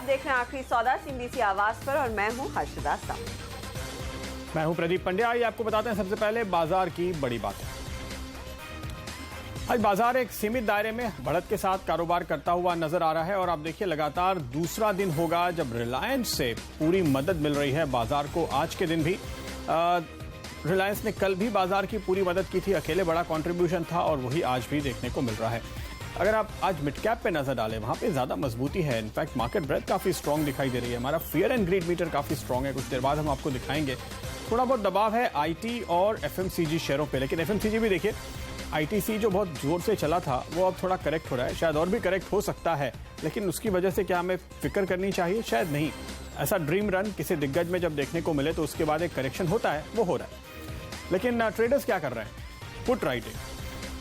आप देख रहे हैं आखिरी सौदा CNBC आवाज पर और मैं हूं हर्षदा साहू। मैं हूं प्रदीप पंड्या। आइए आपको बताते हैं सबसे पहले बाजार की बड़ी बातें। आज बाजार एक सीमित दायरे में बढ़त के साथ कारोबार करता हुआ नजर आ रहा है और आप देखिए लगातार दूसरा दिन होगा जब रिलायंस से पूरी मदद मिल रही है बाजार को। आज के दिन भी रिलायंस ने कल भी बाजार की पूरी मदद की थी, अकेले बड़ा कंट्रीब्यूशन था और वही आज भी देखने को मिल रहा है। अगर आप आज मिड कैप पे नजर डालें वहां पे ज्यादा मजबूती है। इनफैक्ट मार्केट ब्रेथ काफी स्ट्रांग दिखाई दे रही है। हमारा फियर एंड ग्रीड मीटर काफी स्ट्रांग है, कुछ देर बाद हम आपको दिखाएंगे। थोड़ा बहुत दबाव है आईटी और एफएमसीजी शेयरों पे, लेकिन एफएमसीजी भी देखिए आईटीसी जो बहुत जोर से चला था वो अब थोड़ा करेक्ट हो रहा है, शायद और भी करेक्ट हो सकता है, लेकिन उसकी वजह से क्या हमें फिक्र करनी चाहिए? शायद नहीं। ऐसा ड्रीम रन किसी दिग्गज में जब देखने को मिले तो उसके बाद एक करेक्शन होता है, वो हो रहा है। लेकिन ट्रेडर्स क्या कर रहे हैं? Put writing.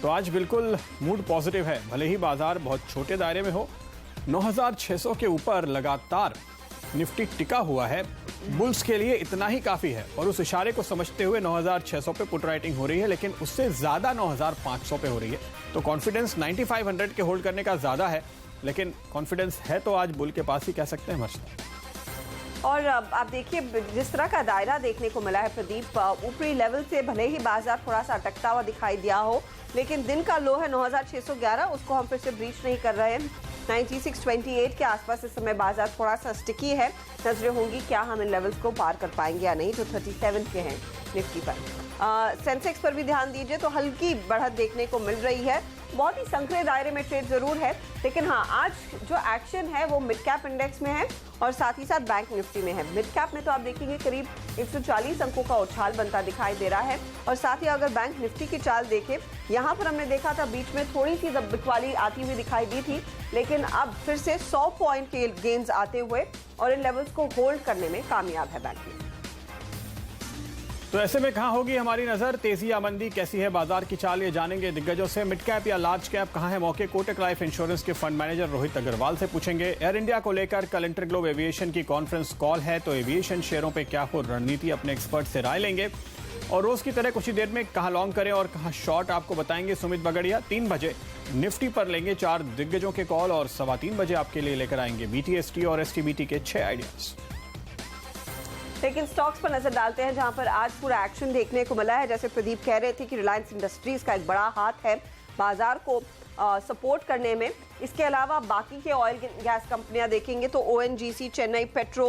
तो आज बिल्कुल मूड पॉजिटिव है, भले ही बाजार बहुत छोटे दायरे में हो। 9600 के ऊपर लगातार निफ्टी टिका हुआ है। बुल्स के लिए इतना ही काफी है और उस इशारे को समझते हुए 9600 पे पुट राइटिंग हो रही है, लेकिन उससे ज्यादा 9500 पे हो रही है। तो कॉन्फिडेंस 9500 के होल्ड करने का ज्यादा है, लेकिन कॉन्फिडेंस है तो आज बुल के पास ही कह सकते हैं हर्षद। और आप देखिए जिस तरह का दायरा देखने को मिला है प्रदीप, ऊपरी लेवल से भले ही बाजार थोड़ा सा अटकता हुआ दिखाई दिया हो, लेकिन दिन का लो है 9611, उसको हम फिर से ब्रीच नहीं कर रहे हैं। 9628 के आसपास इस समय बाजार थोड़ा सा स्टिकी है। नजरें होंगी क्या हम इन लेवल्स को पार कर पाएंगे या नहीं, जो 37 के हैं निफ्टी पर। सेंसेक्स पर भी ध्यान दीजिए तो हल्की बढ़त देखने को मिल रही है। बहुत ही संकरे दायरे में ट्रेड जरूर है, लेकिन हाँ आज जो एक्शन है वो मिड कैप इंडेक्स में है और साथ ही साथ बैंक निफ्टी में है। मिड कैप में तो आप देखेंगे करीब 140 अंकों का उछाल बनता दिखाई दे रहा है और साथ ही अगर बैंक निफ्टी की चाल देखें, यहाँ पर हमने देखा था बीच में थोड़ी सी बिकवाली आती हुई दिखाई दी थी, लेकिन अब फिर से 100 पॉइंट के गेन्स आते हुए और इन लेवल्स को होल्ड करने में कामयाब है बैंक निफ्टी। तो ऐसे में कहां होगी हमारी नजर? तेजी या मंदी, कैसी है बाजार की चाल, ये जानेंगे दिग्गजों से। मिड कैप या लार्ज कैप कहां है मौके? कोटक लाइफ इंश्योरेंस के फंड मैनेजर रोहित अग्रवाल से पूछेंगे। एयर इंडिया को लेकर कल इंटरग्लोब एविएशन की कॉन्फ्रेंस कॉल है, तो एविएशन शेयरों पे क्या हो रणनीति, अपने एक्सपर्ट से राय लेंगे। और रोज की तरह कुछ ही देर में कहां लॉन्ग करें और कहां शॉर्ट आपको बताएंगे सुमित बगड़िया। 3 बजे निफ्टी पर लेंगे 4 दिग्गजों के कॉल और 3:15 बजे आपके लिए लेकर आएंगे BTST और STBT के 6 आइडियाज। लेकिन स्टॉक्स पर नजर डालते हैं जहां पर आज पूरा एक्शन देखने को मिला है। जैसे प्रदीप कह रहे थे कि रिलायंस इंडस्ट्रीज का एक बड़ा हाथ है बाजार को सपोर्ट करने में। इसके अलावा बाकी के ऑयल गैस कंपनियां देखेंगे तो ONGC, चेन्नई पेट्रो,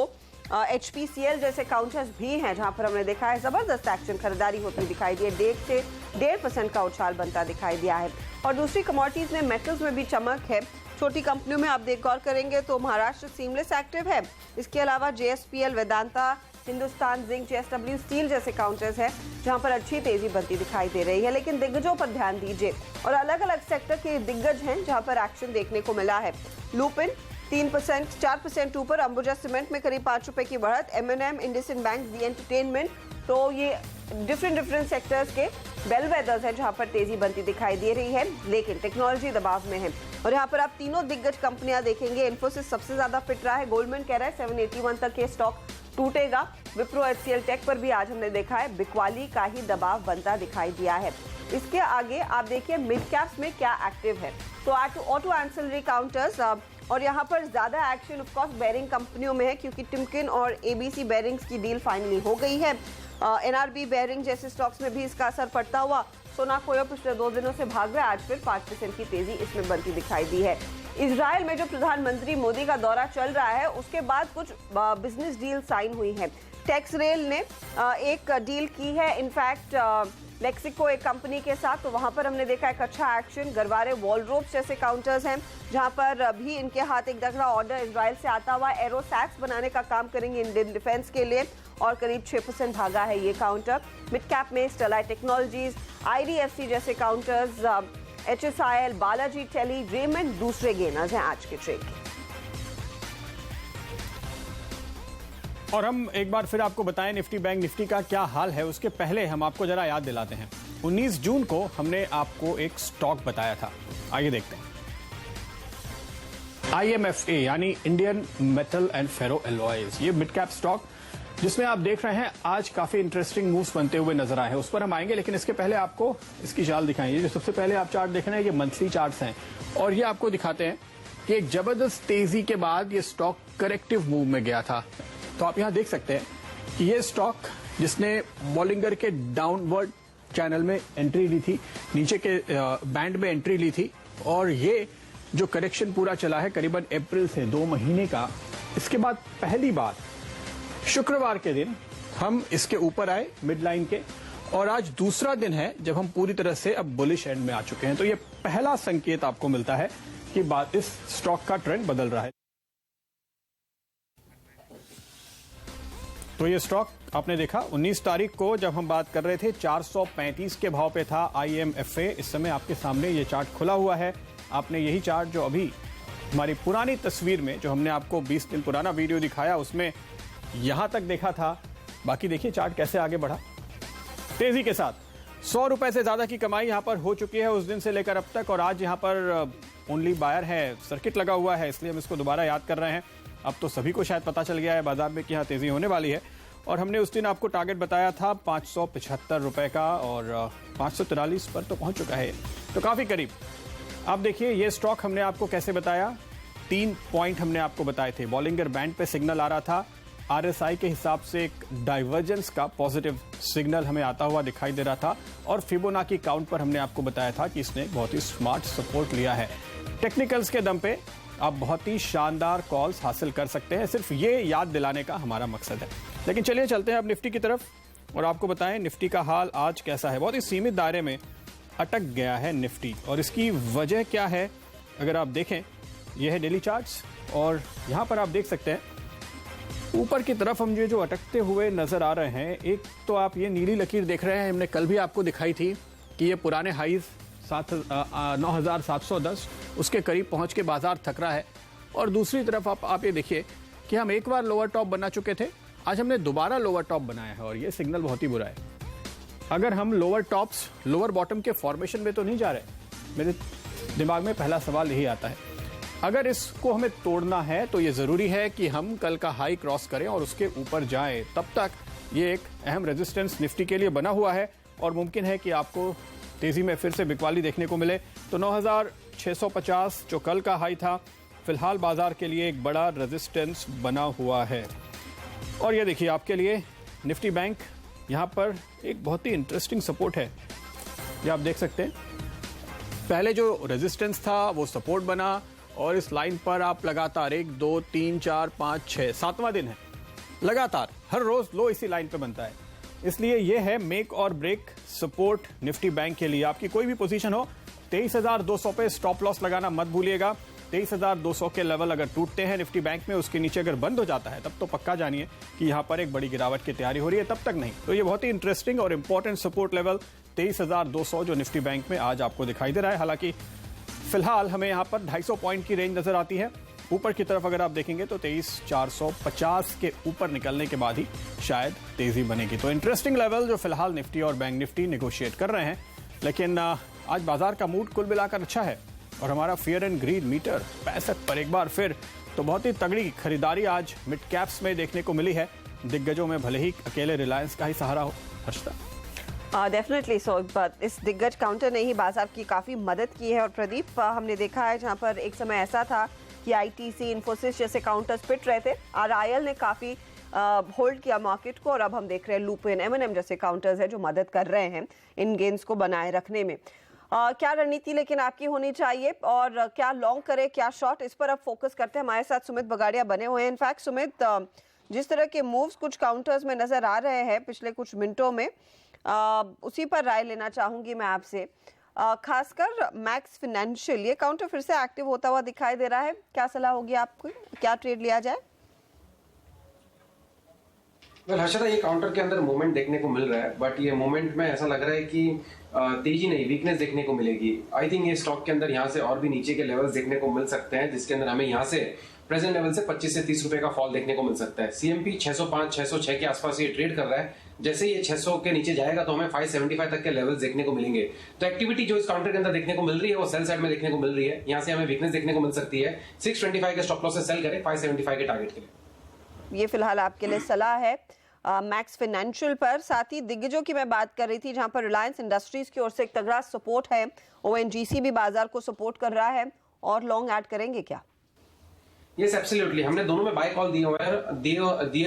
HPCL जैसे काउंटर्स भी हैं जहां पर हमने देखा है जबरदस्त एक्शन खरीदारी होती दिखाई दी है। 1.5 से 1.5% का उछाल बनता दिखाई दिया है। और दूसरी कमोडिटीज में, मेटल्स में भी चमक है। छोटी कंपनियों में आप गौर करेंगे तो महाराष्ट्र सीमलेस एक्टिव है। इसके अलावा JSPL, Vedanta, Hindustan zinc, JSW steel जैसे काउंटर्स हैं जहां पर अच्छी तेजी बनती दिखाई दे रही है। लेकिन दिग्गजों पर ध्यान दीजिए और अलग अलग सेक्टर के दिग्गज हैं जहां पर एक्शन देखने को मिला है। लुपिन 3%, 4% ऊपर, अंबुजा सीमेंट में करीब 5 रुपए की बढ़त, M&M, IndusInd bank, the entertainment. तो ये डिफरेंट सेक्टर्स के बेलवेदर्स हैं जहां पर तेजी बनती दिखाई दे रही है, लेकिन टेक्नोलॉजी दबाव में है। और यहाँ पर आप तीनों दिग्गज कंपनियां देखेंगे। इन्फोसिस सबसे ज्यादा फिट रहा है, गोल्डमैन कह रहा है 781 तक के स्टॉक टूटेगा। विप्रो, HCL टेक पर भी आज हमने देखा है बिकवाली का ही दबाव बनता दिखाई दिया है। इसके आगे आप देखिए मिड कैप्स में क्या एक्टिव है, तो ऑटो एंसिलरी काउंटर्स और यहाँ पर ज्यादा एक्शन ऑफ कोर्स बेयरिंग कंपनियों में है क्योंकि टिमकिन और ABC बेयरिंग्स की डील फाइनली हो गई है। NRB बेयरिंग जैसे स्टॉक्स में भी इसका असर पड़ता हुआ। सोना कोयो पिछले 2 दिनों से भाग रहा है, आज फिर 5% की तेजी इसमें बनती दिखाई दी है। इजराइल में जो प्रधानमंत्री मोदी का दौरा चल रहा है उसके बाद कुछ बिजनेस डील साइन हुई है। टेक्स रेल ने एक डील की है इनफैक्ट लेक्सिको एक कंपनी के साथ, तो वहां पर हमने देखा एक अच्छा एक्शन। गरवारे, वॉलरोप्स जैसे काउंटर्स हैं जहां पर भी इनके हाथ एक तगड़ा ऑर्डर इजराइल से आता हुआ। एरोसैक्स बनाने का काम करेंगे इंडियन डिफेंस के लिए और करीब 6% भागा है ये काउंटर। मिड कैप में स्टेलाइट टेक्नोलॉजीज, IDFC जैसे counters, HSIL, Balaji tele, Raymond दूसरे गेनर्स हैं आज के ट्रेड के। और हम एक बार फिर आपको बताएं निफ्टी बैंक निफ्टी का क्या हाल है, उसके पहले हम आपको जरा याद दिलाते हैं। 19 जून को हमने आपको एक स्टॉक बताया था, आइए देखते हैं। IMFA यानी Indian metal and ferro alloys, ये मिड कैप स्टॉक जिसमें आप देख रहे हैं आज काफी इंटरेस्टिंग मूव्स बनते हुए नजर आए हैं, उस पर हम आएंगे। लेकिन इसके पहले आपको इसकी चाल दिखाएंगे। जो सबसे पहले आप चार्ट देख रहे हैं ये मंथली चार्ट्स हैं और ये आपको दिखाते हैं कि एक जबरदस्त तेजी के बाद ये स्टॉक करेक्टिव मूव में गया था। तो आप यहां देख सकते हैं कि ये स्टॉक जिसने बॉलिंगर के डाउनवर्ड चैनल में एंट्री ली थी, नीचे के बैंड में एंट्री ली थी, और ये जो करेक्शन पूरा चला है करीबन अप्रैल से 2 महीने का, इसके बाद पहली बार शुक्रवार के दिन हम इसके ऊपर आए मिड लाइन के, और आज दूसरा दिन है जब हम पूरी तरह से अब बुलिश एंड में आ चुके हैं। तो ये पहला संकेत आपको मिलता है कि बात इस स्टॉक का ट्रेंड बदल रहा है। तो ये स्टॉक आपने देखा 19 तारीख को जब हम बात कर रहे थे 435 के भाव पे था IMFA। इस समय आपके सामने ये चार्ट खुला हुआ है। आपने यही चार्ट जो अभी हमारी पुरानी तस्वीर में, जो हमने आपको 20 दिन पुराना वीडियो दिखाया, उसमें यहां तक देखा था। बाकी देखिए चार्ट कैसे आगे बढ़ा तेजी के साथ। 100 रुपए से ज्यादा की कमाई यहां पर हो चुकी है उस दिन से लेकर अब तक, और आज यहां पर ओनली बायर है, सर्किट लगा हुआ है, इसलिए हम इसको दोबारा याद कर रहे हैं। अब तो सभी को शायद पता चल गया है बाजार में कि यहाँ तेजी होने वाली है, और हमने उस दिन आपको टारगेट बताया था 575 रुपए का, और 543 पर तो पहुंच चुका है, तो काफी करीब। अब देखिए ये स्टॉक हमने आपको कैसे बताया, 3 पॉइंट हमने आपको बताए थे। बॉलिंगर बैंड पे सिग्नल आ रहा था, RSI के हिसाब से एक डाइवर्जेंस का पॉजिटिव सिग्नल हमें आता हुआ दिखाई दे रहा था, और फिबोनाची काउंट पर हमने आपको बताया था कि इसने बहुत ही स्मार्ट सपोर्ट लिया है। टेक्निकल्स के दम पे आप बहुत ही शानदार कॉल्स हासिल कर सकते हैं, सिर्फ ये याद दिलाने का हमारा मकसद है। लेकिन चलिए चलते हैं अब निफ्टी की तरफ, और आपको बताएं निफ्टी का हाल आज कैसा है। बहुत ही सीमित दायरे में अटक गया है निफ्टी, और इसकी वजह क्या है अगर आप देखें, यह है डेली चार्ट्स, और यहां पर आप देख सकते हैं ऊपर की तरफ हम ये जो अटकते हुए नजर आ रहे हैं। एक तो आप ये नीली लकीर देख रहे हैं, हमने कल भी आपको दिखाई थी कि ये पुराने हाईज 9710 उसके करीब पहुंच के बाजार थक रहा है, और दूसरी तरफ आप ये देखिए कि हम एक बार लोअर टॉप बना चुके थे, आज हमने दोबारा लोअर टॉप बनाया है, और ये सिग्नल बहुत ही बुरा है। अगर हम लोअर टॉप्स लोअर बॉटम के फॉर्मेशन में तो नहीं जा रहे, मेरे दिमाग में पहला सवाल यही आता है। अगर इसको हमें तोड़ना है तो ये जरूरी है कि हम कल का हाई क्रॉस करें और उसके ऊपर जाएं, तब तक ये एक अहम रेजिस्टेंस निफ्टी के लिए बना हुआ है, और मुमकिन है कि आपको तेजी में फिर से बिकवाली देखने को मिले। तो 9650 जो कल का हाई था, फिलहाल बाजार के लिए एक बड़ा रेजिस्टेंस बना हुआ है। और ये देखिए आपके लिए निफ्टी बैंक, यहां पर एक बहुत ही इंटरेस्टिंग सपोर्ट है, ये आप देख सकते हैं। पहले जो रेजिस्टेंस था वो सपोर्ट बना, और इस लाइन पर आप लगातार 1 2 3 4 5 6 7वां दिन है लगातार हर रोज लो इसी लाइन पे बनता है। इसलिए ये है मेक और ब्रेक सपोर्ट निफ्टी बैंक के लिए। आपकी कोई भी पोजीशन हो, 23,200 पे स्टॉप लॉस लगाना मत भूलिएगा। 23,200 के लेवल अगर टूटते हैं निफ्टी बैंक में, उसके नीचे अगर बंद हो जाता है, तब तो पक्का जानिए कि यहां पर एक बड़ी गिरावट की तैयारी हो रही है, तब तक नहीं। तो ये बहुत ही इंटरेस्टिंग और इंपॉर्टेंट सपोर्ट लेवल 23,200 जो निफ्टी बैंक में आज आपको दिखाई दे रहा है। हालांकि फिलहाल हमें यहां पर 250 पॉइंट की रेंज नजर आती है। ऊपर की तरफ अगर आप देखेंगे तो 23,450 के ऊपर निकलने के बाद ही शायद तेजी बनेगी। तो इंटरेस्टिंग लेवल जो फिलहाल निफ्टी और बैंक निफ्टी नेगोशिएट कर रहे हैं। लेकिन आज बाजार का मूड कुल मिलाकर अच्छा है, और हमारा फियर एंड ग्रीड मीटर 65 पर एक बार फिर तो बहुत ही तगड़ी खरीदारी आज मिड कैप्स में देखने को मिली है। दिग्गजों में भले ही अकेले रिलायंस का ही सहारा हो। हर्षदा, डेफिनेटली सो, इस दिग्गज काउंटर ने ही बाजार की काफ़ी मदद की है। और प्रदीप, हमने देखा है जहां पर एक समय ऐसा था कि ITC, इन्फोसिस जैसे काउंटर्स पिट रहे थे, RIL ने काफ़ी होल्ड किया मार्केट को, और अब हम देख रहे हैं लुपिन, M&M जैसे काउंटर्स हैं जो मदद कर रहे हैं इन गेंस को बनाए रखने में। क्या रणनीति लेकिन आपकी होनी चाहिए, और क्या लॉन्ग करे क्या शॉर्ट, इस पर अब फोकस करते हैं। हमारे साथ सुमित बगाड़िया बने हुए हैं। इनफैक्ट सुमित, जिस तरह के मूव्स कुछ काउंटर्स में नजर आ रहे हैं पिछले कुछ मिनटों में, उसी पर राय लेना चाहूंगी मैं आपसे। खासकर मैक्स फाइनेंशियल, ये काउंटर फिर से एक्टिव होता हुआ दिखाई दे रहा है, क्या सलाह होगी आपको, क्या ट्रेड लिया जाए? हर्षदा, ये काउंटर के अंदर मूवमेंट देखने को मिल रहा है, बट ये मूवमेंट में ऐसा लग रहा है कि तेजी नहीं, वीकनेस देखने को मिलेगी। आई थिंक ये स्टॉक के अंदर यहाँ से और भी नीचे के लेवल्स देखने को मिल सकते हैं, जिसके अंदर हमें यहाँ से प्रेजेंट लेवल से 25 से 30 रुपए का फॉल देखने को मिल सकता है। CMP 605 606 के आसपास ये ट्रेड कर रहा है। जैसे ये 600 के नीचे जाएगा तो हमें 575 तक के लेवल्स देखने को मिलेंगे। तो एक्टिविटी जो इस काउंटर के अंदर देखने को मिल रही है वो सेल साइड में देखने को मिल रही है। यहाँ से हमें वीकनेस देखने को मिल सकती है। 625 के स्टॉप लॉस से सेल करें 575 के टारगेट के लिए। ये फिलहाल आपके लिए सलाह है मैक्स फाइनेंशियल पर। साथ ही दिग्गजों की मैं बात कर रही थी, जहां पर रिलायंस इंडस्ट्रीज की ओर से एक तगड़ा सपोर्ट है, ONGC भी बाजार को सपोर्ट कर रहा है, और लॉन्ग ऐड करेंगे क्या? यस एब्सोल्युटली, हमने दोनों में बाय कॉल दिए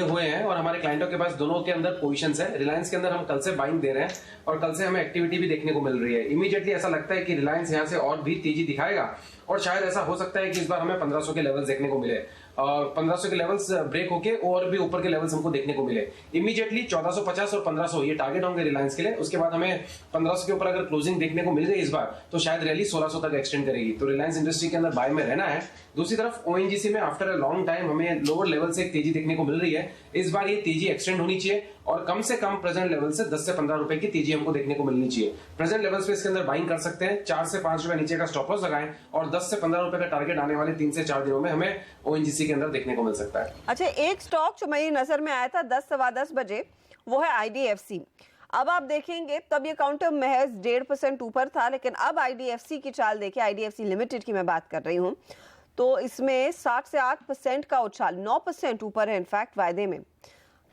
हुए हैं और हमारे क्लाइंटों के पास दोनों के अंदर पोजीशंस है। रिलायंस के अंदर हम कल से बाइंग दे रहे हैं और कल से हमें एक्टिविटी भी देखने को मिल रही है। इमीडिएटली ऐसा लगता है कि रिलायंस यहां से और भी तेजी दिखाएगा और शायद ऐसा हो सकता है कि इस बार हमें 1500 के लेवल्स देखने को मिले और 1500 के लेवल्स ब्रेक होके और भी ऊपर के लेवल्स हमको देखने को मिले। इमीडिएटली 1450 और 1500 ये टारगेट होंगे रिलायंस के लिए। उसके बाद हमें 1500 के ऊपर अगर क्लोजिंग देखने को मिल गई इस बार तो शायद रैली 1600 तक एक्सटेंड करेगी। तो रिलायंस इंडस्ट्री के अंदर बाय में रहना है। दूसरी तरफ ओएनजीसी में आफ्टर अ लॉन्ग टाइम हमें लोअर लेवल से एक तेजी देखने को मिल रही है। इस बार ये तेजी एक्सटेंड होनी चाहिए और कम से कम प्रेजेंट लेवल से 10 से 15 रुपए की तेजी हमको देखने को मिलनी चाहिए। प्रेजेंट लेवल्स पे इसके अंदर बाइंग कर सकते हैं। 4 से 5 रुपए नीचे का स्टॉप लॉस लगाएं और 10 से 15 रुपए का टारगेट आने वाले 3 से 4 दिनों में हमें ओएनजीसी के अंदर देखने को मिल सकता है। अच्छा, एक स्टॉक जो मेरी नजर में आया था 10 सवा 10 बजे, वो है आईडीएफसी। अब आप देखेंगे तब ये काउंटर महज 1.5% ऊपर था, लेकिन अब आईडीएफसी की चाल देखिए, आईडीएफसी लिमिटेड की मैं बात कर रही हूँ, तो इसमें 7 से 8% का उछाल, 9% ऊपर है इनफैक्ट वायदे में।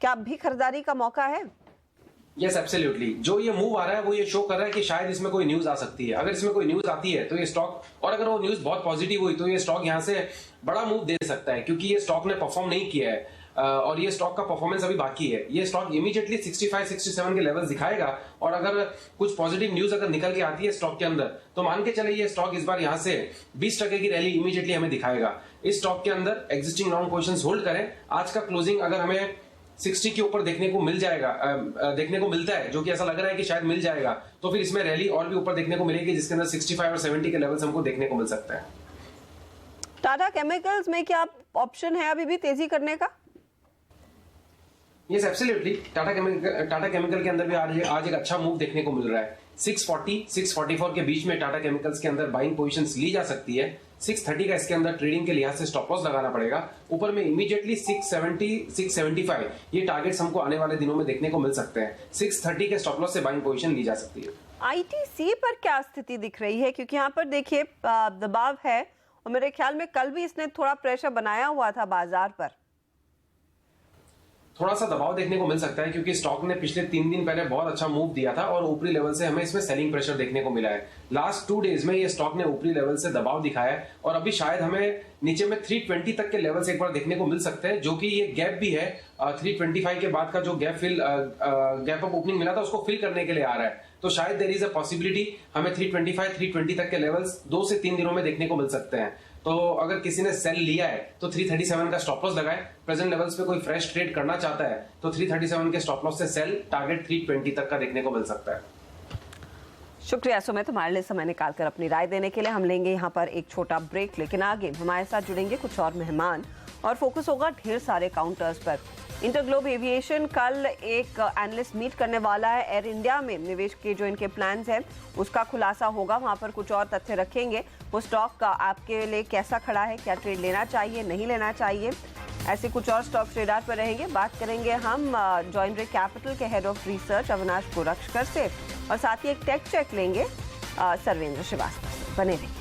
क्या अब भी खरीदारी का मौका है? यस एब्सोल्युटली, जो ये मूव आ रहा है वो ये शो कर रहा है कि शायद इसमें कोई न्यूज आ सकती है। अगर इसमें कोई न्यूज आती है तो ये स्टॉक, और अगर वो न्यूज बहुत पॉजिटिव हुई तो ये स्टॉक यहां से बड़ा मूव दे सकता है, क्योंकि ये स्टॉक ने परफॉर्म नहीं किया है और ये स्टॉक का परफॉर्मेंस अभी बाकी है। ये स्टॉक इमीडिएटली 65-67 के लेवल्स दिखाएगा और अगर कुछ पॉजिटिव न्यूज अगर निकल के आती है स्टॉक के अंदर तो मान के चले ये स्टॉक इस बार यहां से 20% की रैली इमीडिएटली हमें दिखाएगा। इस स्टॉक के अंदर एग्जिस्टिंग लॉन्ग पोजीशंस होल्ड करें। आज का क्लोजिंग अगर हमें 60 के ऊपर देखने को मिल जाएगा, देखने को मिलता है, जो कि ऐसा लग रहा है कि शायद मिल जाएगा, तो फिर इसमें रैली और भी ऊपर देखने को मिलेगी, जिसके अंदर 65 और 70 के लेवल्स हमको देखने को मिल सकता है। टाटा केमिकल्स में क्या ऑप्शन है अभी भी तेजी करने का? यस एब्सोल्युटली, टाटा केमिकल के अंदर भी आज एक अच्छा मूव देखने को मिल रहा है। 640-644 के बीच में टाटा केमिकल्स के अंदर बाइंग पोजीशंस ली जा सकती है। 630 का इसके अंदर ट्रेडिंग के लिहाज से स्टॉप लॉस लगाना पड़ेगा। ऊपर में इमीडिएटली 670-675 ये टारगेट्स हमको आने वाले दिनों में देखने को मिल सकते हैं। 630 के स्टॉप लॉस से बाइंग पोजीशन ली जा सकती है। आईटीसी पर क्या स्थिति दिख रही है? क्योंकि यहाँ पर देखिए दबाव है और मेरे ख्याल में कल भी इसने थोड़ा प्रेशर बनाया हुआ था बाजार पर। थोड़ा सा दबाव देखने को मिल सकता है क्योंकि स्टॉक ने पिछले 3 दिन पहले बहुत अच्छा मूव दिया था और ऊपरी लेवल से हमें इसमें सेलिंग प्रेशर देखने को मिला है। लास्ट 2 डेज में ये स्टॉक ने ऊपरी लेवल से दबाव दिखाया है और अभी शायद हमें नीचे में 320 तक के लेवल्स एक बार देखने को मिल सकते हैं, जो कि ये गैप भी है 325 के बाद का जो गैप अप ओपनिंग मिला था उसको फिल करने के लिए आ रहा है। तो शायद देयर इज अ पॉसिबिलिटी हमें 325-320 तक के लेवल्स 2 से 3 दिनों में देखने को मिल सकते हैं। तो अगर किसी ने सेल लिया है तो 337 का स्टॉप लॉस लगाए। प्रेजेंट लेवल्स पे कोई फ्रेश ट्रेड करना चाहता है तो 337 के स्टॉप लॉस से सेल, टारगेट 320 तक का देखने को मिल सकता है। शुक्रिया सुमित, हमारे लिए समय निकालकर अपनी राय देने के लिए। हम लेंगे यहाँ पर एक छोटा ब्रेक, लेकिन आगे हमारे साथ जुड़ेंगे कुछ और मेहमान और फोकस होगा ढेर सारे काउंटर्स पर। इंटरग्लोब एविएशन कल एक एनालिस्ट मीट करने वाला है। एयर इंडिया में निवेश के जो इनके प्लान्स हैं उसका खुलासा होगा, वहां पर कुछ और तथ्य रखेंगे। वो स्टॉक का आपके लिए कैसा खड़ा है, क्या ट्रेड लेना चाहिए, नहीं लेना चाहिए, ऐसे कुछ और स्टॉक्स रेडार पर रहेंगे। बात करेंगे हम जॉइनरे कैपिटल के head of research Avinash Gorakshakar से और साथ ही एक टेक चेक लेंगे सर्वेंद्र श्रीवास्तव से। बने रहिए।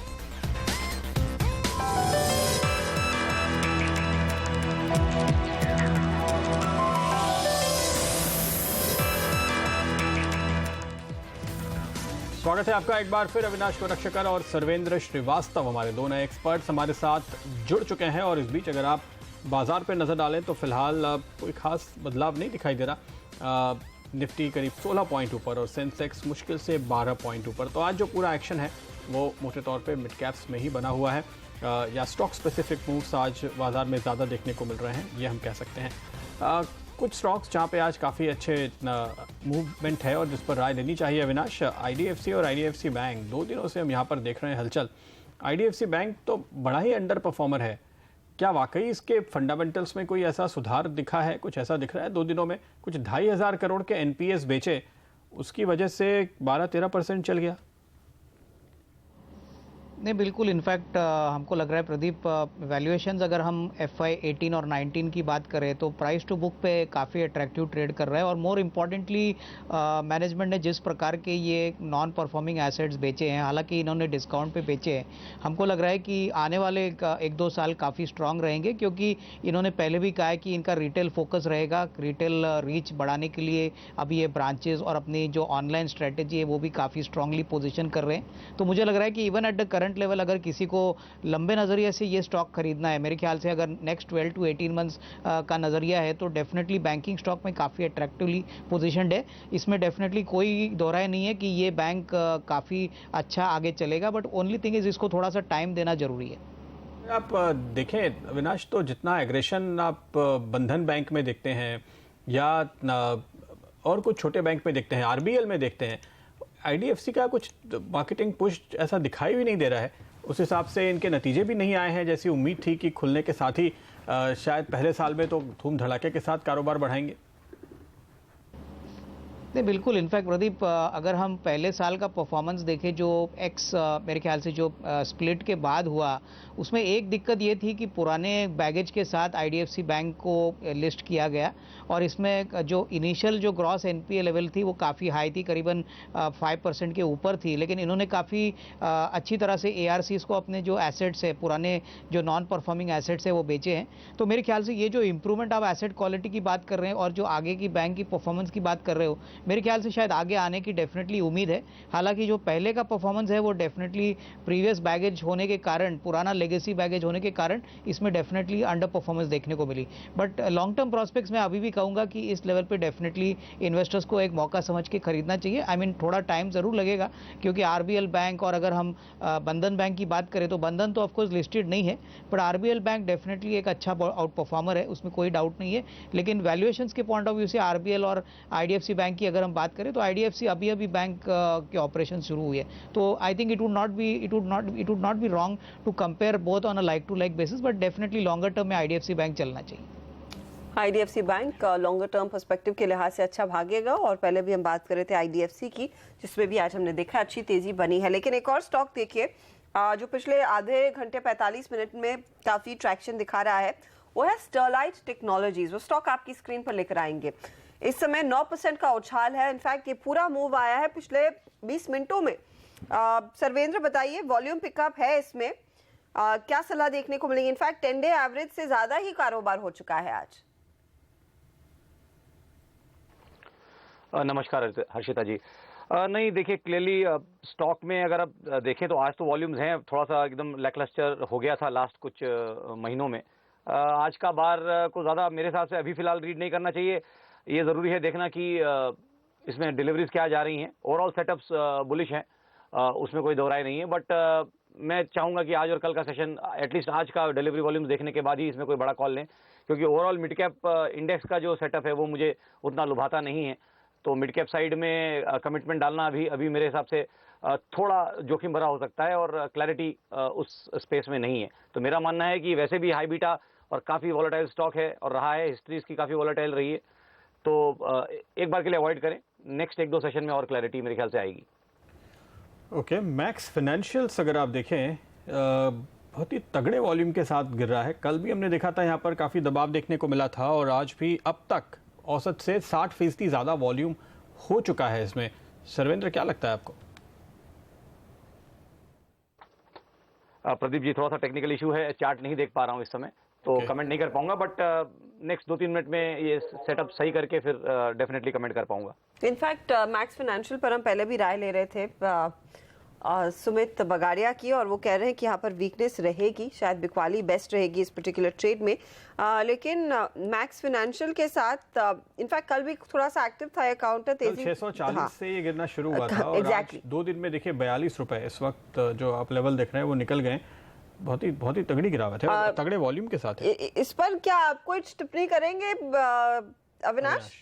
स्वागत है आपका एक बार फिर। अविनाश गोरक्षकर और सर्वेंद्र श्रीवास्तव हमारे दो नए एक्सपर्ट्स हमारे साथ जुड़ चुके हैं और इस बीच अगर आप बाजार पर नजर डालें तो फिलहाल कोई खास बदलाव नहीं दिखाई दे रहा। निफ्टी करीब 16 पॉइंट ऊपर और सेंसेक्स मुश्किल से 12 पॉइंट ऊपर। तो आज जो पूरा एक्शन है वो मोटे तौर पे मिड कैप्स में ही बना हुआ है या स्टॉक स्पेसिफिक मूव्स आज बाजार में ज़्यादा देखने को मिल रहे हैं, ये हम कह सकते हैं। कुछ स्टॉक्स जहाँ पे आज काफ़ी अच्छे मूवमेंट है और जिस पर राय लेनी चाहिए अविनाश, आईडीएफसी और आईडीएफसी बैंक 2 दिनों से हम यहाँ पर देख रहे हैं हलचल। आईडीएफसी बैंक तो बड़ा ही अंडर परफॉर्मर है, क्या वाकई इसके फंडामेंटल्स में कोई ऐसा सुधार दिखा है? कुछ ऐसा दिख रहा है 2 दिनों में कुछ 2,500 करोड़ के एनपीएस बेचे, उसकी वजह से 12-13% चल गया? नहीं, बिल्कुल। इनफैक्ट हमको लग रहा है प्रदीप, वैल्यूएशंस अगर हम FY 18 और 19 की बात करें तो प्राइस टू बुक पे काफ़ी अट्रैक्टिव ट्रेड कर रहा है और मोर इम्पॉर्टेंटली मैनेजमेंट ने जिस प्रकार के ये नॉन परफॉर्मिंग एसेट्स बेचे हैं, हालांकि इन्होंने डिस्काउंट पे बेचे हैं, हमको लग रहा है कि आने वाले 1-2 साल काफ़ी स्ट्रांग रहेंगे, क्योंकि इन्होंने पहले भी कहा है कि इनका रिटेल फोकस रहेगा। रिटेल रीच बढ़ाने के लिए अभी ये ब्रांचेज और अपनी जो ऑनलाइन स्ट्रेटेजी है वो भी काफ़ी स्ट्रांगली पोजिशन कर रहे हैं। तो मुझे लग रहा है कि even at the current current level अगर किसी को लंबे नज़रिए से ये स्टॉक खरीदना है, मेरे ख्याल से अगर नेक्स्ट 12 to 18 मंथ्स का नज़रिया है, तो डेफिनेटली बैंकिंग स्टॉक में काफ़ी अट्रैक्टिवली पोजीशनड है। इसमें डेफिनेटली कोई दोहराए नहीं है कि ये बैंक काफ़ी अच्छा आगे चलेगा, बट ओनली थिंग इज इसको थोड़ा सा टाइम देना जरूरी है। आप देखें अविनाश, तो जितना एग्रेशन आप बंधन बैंक में देखते हैं या और कुछ छोटे बैंक में देखते हैं, आरबीएल में देखते हैं, आईडीएफसी का कुछ मार्केटिंग पुश ऐसा दिखाई भी नहीं दे रहा है। उस हिसाब से इनके नतीजे भी नहीं आए हैं जैसी उम्मीद थी कि खुलने के साथ ही शायद पहले साल में तो धूम धड़ाके के साथ कारोबार बढ़ाएंगे। नहीं, बिल्कुल। इनफैक्ट प्रदीप, अगर हम पहले साल का परफॉर्मेंस देखें जो मेरे ख्याल से जो स्प्लिट के बाद हुआ, उसमें एक दिक्कत ये थी कि पुराने बैगेज के साथ आईडीएफसी बैंक को लिस्ट किया गया और इसमें जो इनिशियल जो ग्रॉस एनपीए लेवल थी वो काफ़ी हाई थी, करीबन 5% के ऊपर थी। लेकिन इन्होंने काफ़ी अच्छी तरह से एआरसीज को अपने जो एसेट्स है, पुराने जो नॉन परफॉर्मिंग एसेट्स है, वो बेचे हैं। तो मेरे ख्याल से ये जो इंप्रूवमेंट आप एसेट क्वालिटी की बात कर रहे हैं और जो आगे की बैंक की परफॉर्मेंस की बात कर रहे हो, मेरे ख्याल से शायद आगे आने की डेफिनेटली उम्मीद है। हालांकि जो पहले का परफॉर्मेंस है वो डेफिनेटली प्रीवियस बैगेज होने के कारण, पुराना लेगेसी बैगेज होने के कारण इसमें डेफिनेटली अंडर परफॉर्मेंस देखने को मिली। बट लॉन्ग टर्म प्रोस्पेक्ट्स में अभी भी कहूंगा कि इस लेवल पे डेफिनेटली इन्वेस्टर्स को एक मौका समझ के खरीदना चाहिए। आई मीन थोड़ा टाइम जरूर लगेगा, क्योंकि आरबीएल बैंक और अगर हम बंधन बैंक की बात करें तो बंधन तो ऑफकोर्स लिस्टेड नहीं है, बट आरबीएल बैंक डेफिनेटली एक अच्छा आउट परफॉर्मर है, उसमें कोई डाउट नहीं है। लेकिन वैल्यूएशंस के पॉइंट ऑफ व्यू से आरबीएल और आईडीएफसी बैंक की अगर हम बात करें तो आईडीएफसी अभी बैंक के ऑपरेशन शुरू हुए हैं। तो I think it would not be wrong to compare both on a like to like basis, but definitely longer term में आईडीएफसी बैंक चलना चाहिए। IDFC bank longer term perspective के लिहाज से अच्छा भागेगा। और पहले भी हम बात कर रहे थे आईडीएफसी की, जिसमें भी आज हमने देखा अच्छी तेजी बनी है। लेकिन एक और स्टॉक देखिए जो पिछले आधे घंटे 45 मिनट में काफी ट्रैक्शन दिखा रहा है, वो है स्टरलाइट टेक्नोलॉजीज। वो स्टॉक आपकी स्क्रीन पर लेकर आएंगे। इस समय 9% का उछाल है। इनफैक्ट ये पूरा मूव आया है पिछले 20 मिनटों में। सर्वेंद्र बताइए, वॉल्यूम पिकअप है इसमें, क्या सलाह देखने को मिलेगी? इनफैक्ट 10 डे एवरेज से ज्यादा ही कारोबार हो चुका है आज। नमस्कार हर्षिता जी। नहीं, देखिए क्लियरली स्टॉक में अगर आप देखें तो आज तो वॉल्यूम्स हैं, थोड़ा सा एकदम लैकलस्टर हो गया था लास्ट कुछ महीनों में। आज का बार को ज़्यादा मेरे हिसाब से अभी फिलहाल रीड नहीं करना चाहिए। ये ज़रूरी है देखना कि इसमें डिलीवरीज क्या जा रही हैं। ओवरऑल सेटअप्स बुलिश हैं, उसमें कोई दोहराई नहीं है। बट मैं चाहूँगा कि आज और कल का सेशन, एटलीस्ट आज का डिलीवरी वॉल्यूम्स देखने के बाद ही इसमें कोई बड़ा कॉल लें, क्योंकि ओवरऑल मिड कैप इंडेक्स का जो सेटअप है वो मुझे उतना लुभाता नहीं है। तो मिड कैप साइड में कमिटमेंट डालना अभी मेरे हिसाब से थोड़ा जोखिम भरा हो सकता है और क्लैरिटी उस स्पेस में नहीं है। तो मेरा मानना है कि वैसे भी हाई बीटा और काफ़ी वॉलेटाइल स्टॉक है और रहा है, हिस्ट्री इसकी काफ़ी वॉलेटाइल रही है। तो एक बार के लिए अवॉइड करें, नेक्स्ट 1-2 सेशन में और क्लैरिटी मेरे ख्याल से आएगी। ओके, मैक्स फाइनेंशियल्स अगर आप देखें बहुत ही तगड़े वॉल्यूम के साथ गिर रहा है। कल भी हमने देखा था यहाँ पर काफ़ी दबाव देखने को मिला था और आज भी अब तक औसत से 60% ज़्यादा वॉल्यूम हो चुका है इसमें। सर्वेंद्र, क्या लगता है आपको? प्रदीप जी, थोड़ा सा टेक्निकल इशू है, चार्ट नहीं देख पा रहा हूँ इस समय, तो कमेंट नहीं कर पाऊंगा। बट नेक्स्ट 2-3 मिनट में ये सेटअप सही करके फिर डेफिनेटली कमेंट कर पाऊंगा। इनफैक्ट मैक्स फाइनेंशियल पर हम पहले भी राय ले रहे थे सुमित बगाड़िया की, और वो कह रहे हैं कि यहाँ पर वीकनेस रहेगी, शायद बिकवाली बेस्ट रहेगी इस पर्टिकुलर ट्रेड में। लेकिन मैक्स फाइनेंशियल के साथ इनफैक्ट कल भी थोड़ा सा एक्टिव था ये काउंटर, तेजी 640 से ये गिरना शुरू हुआ था और आज 2 दिन में देखिए 42 रुपए इस वक्त जो आप लेवल देख रहे हैं वो निकल गए। बहुत ही तगड़ी गिरावट है, तगड़े वॉल्यूम के साथ है। इस पर क्या आप कोई टिप्पणी करेंगे अविनाश?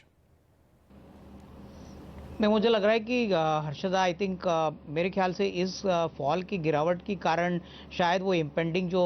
नहीं, मुझे लग रहा है कि हर्षदा, आई थिंक मेरे ख्याल से इस फॉल की गिरावट के कारण शायद वो इम्पेंडिंग जो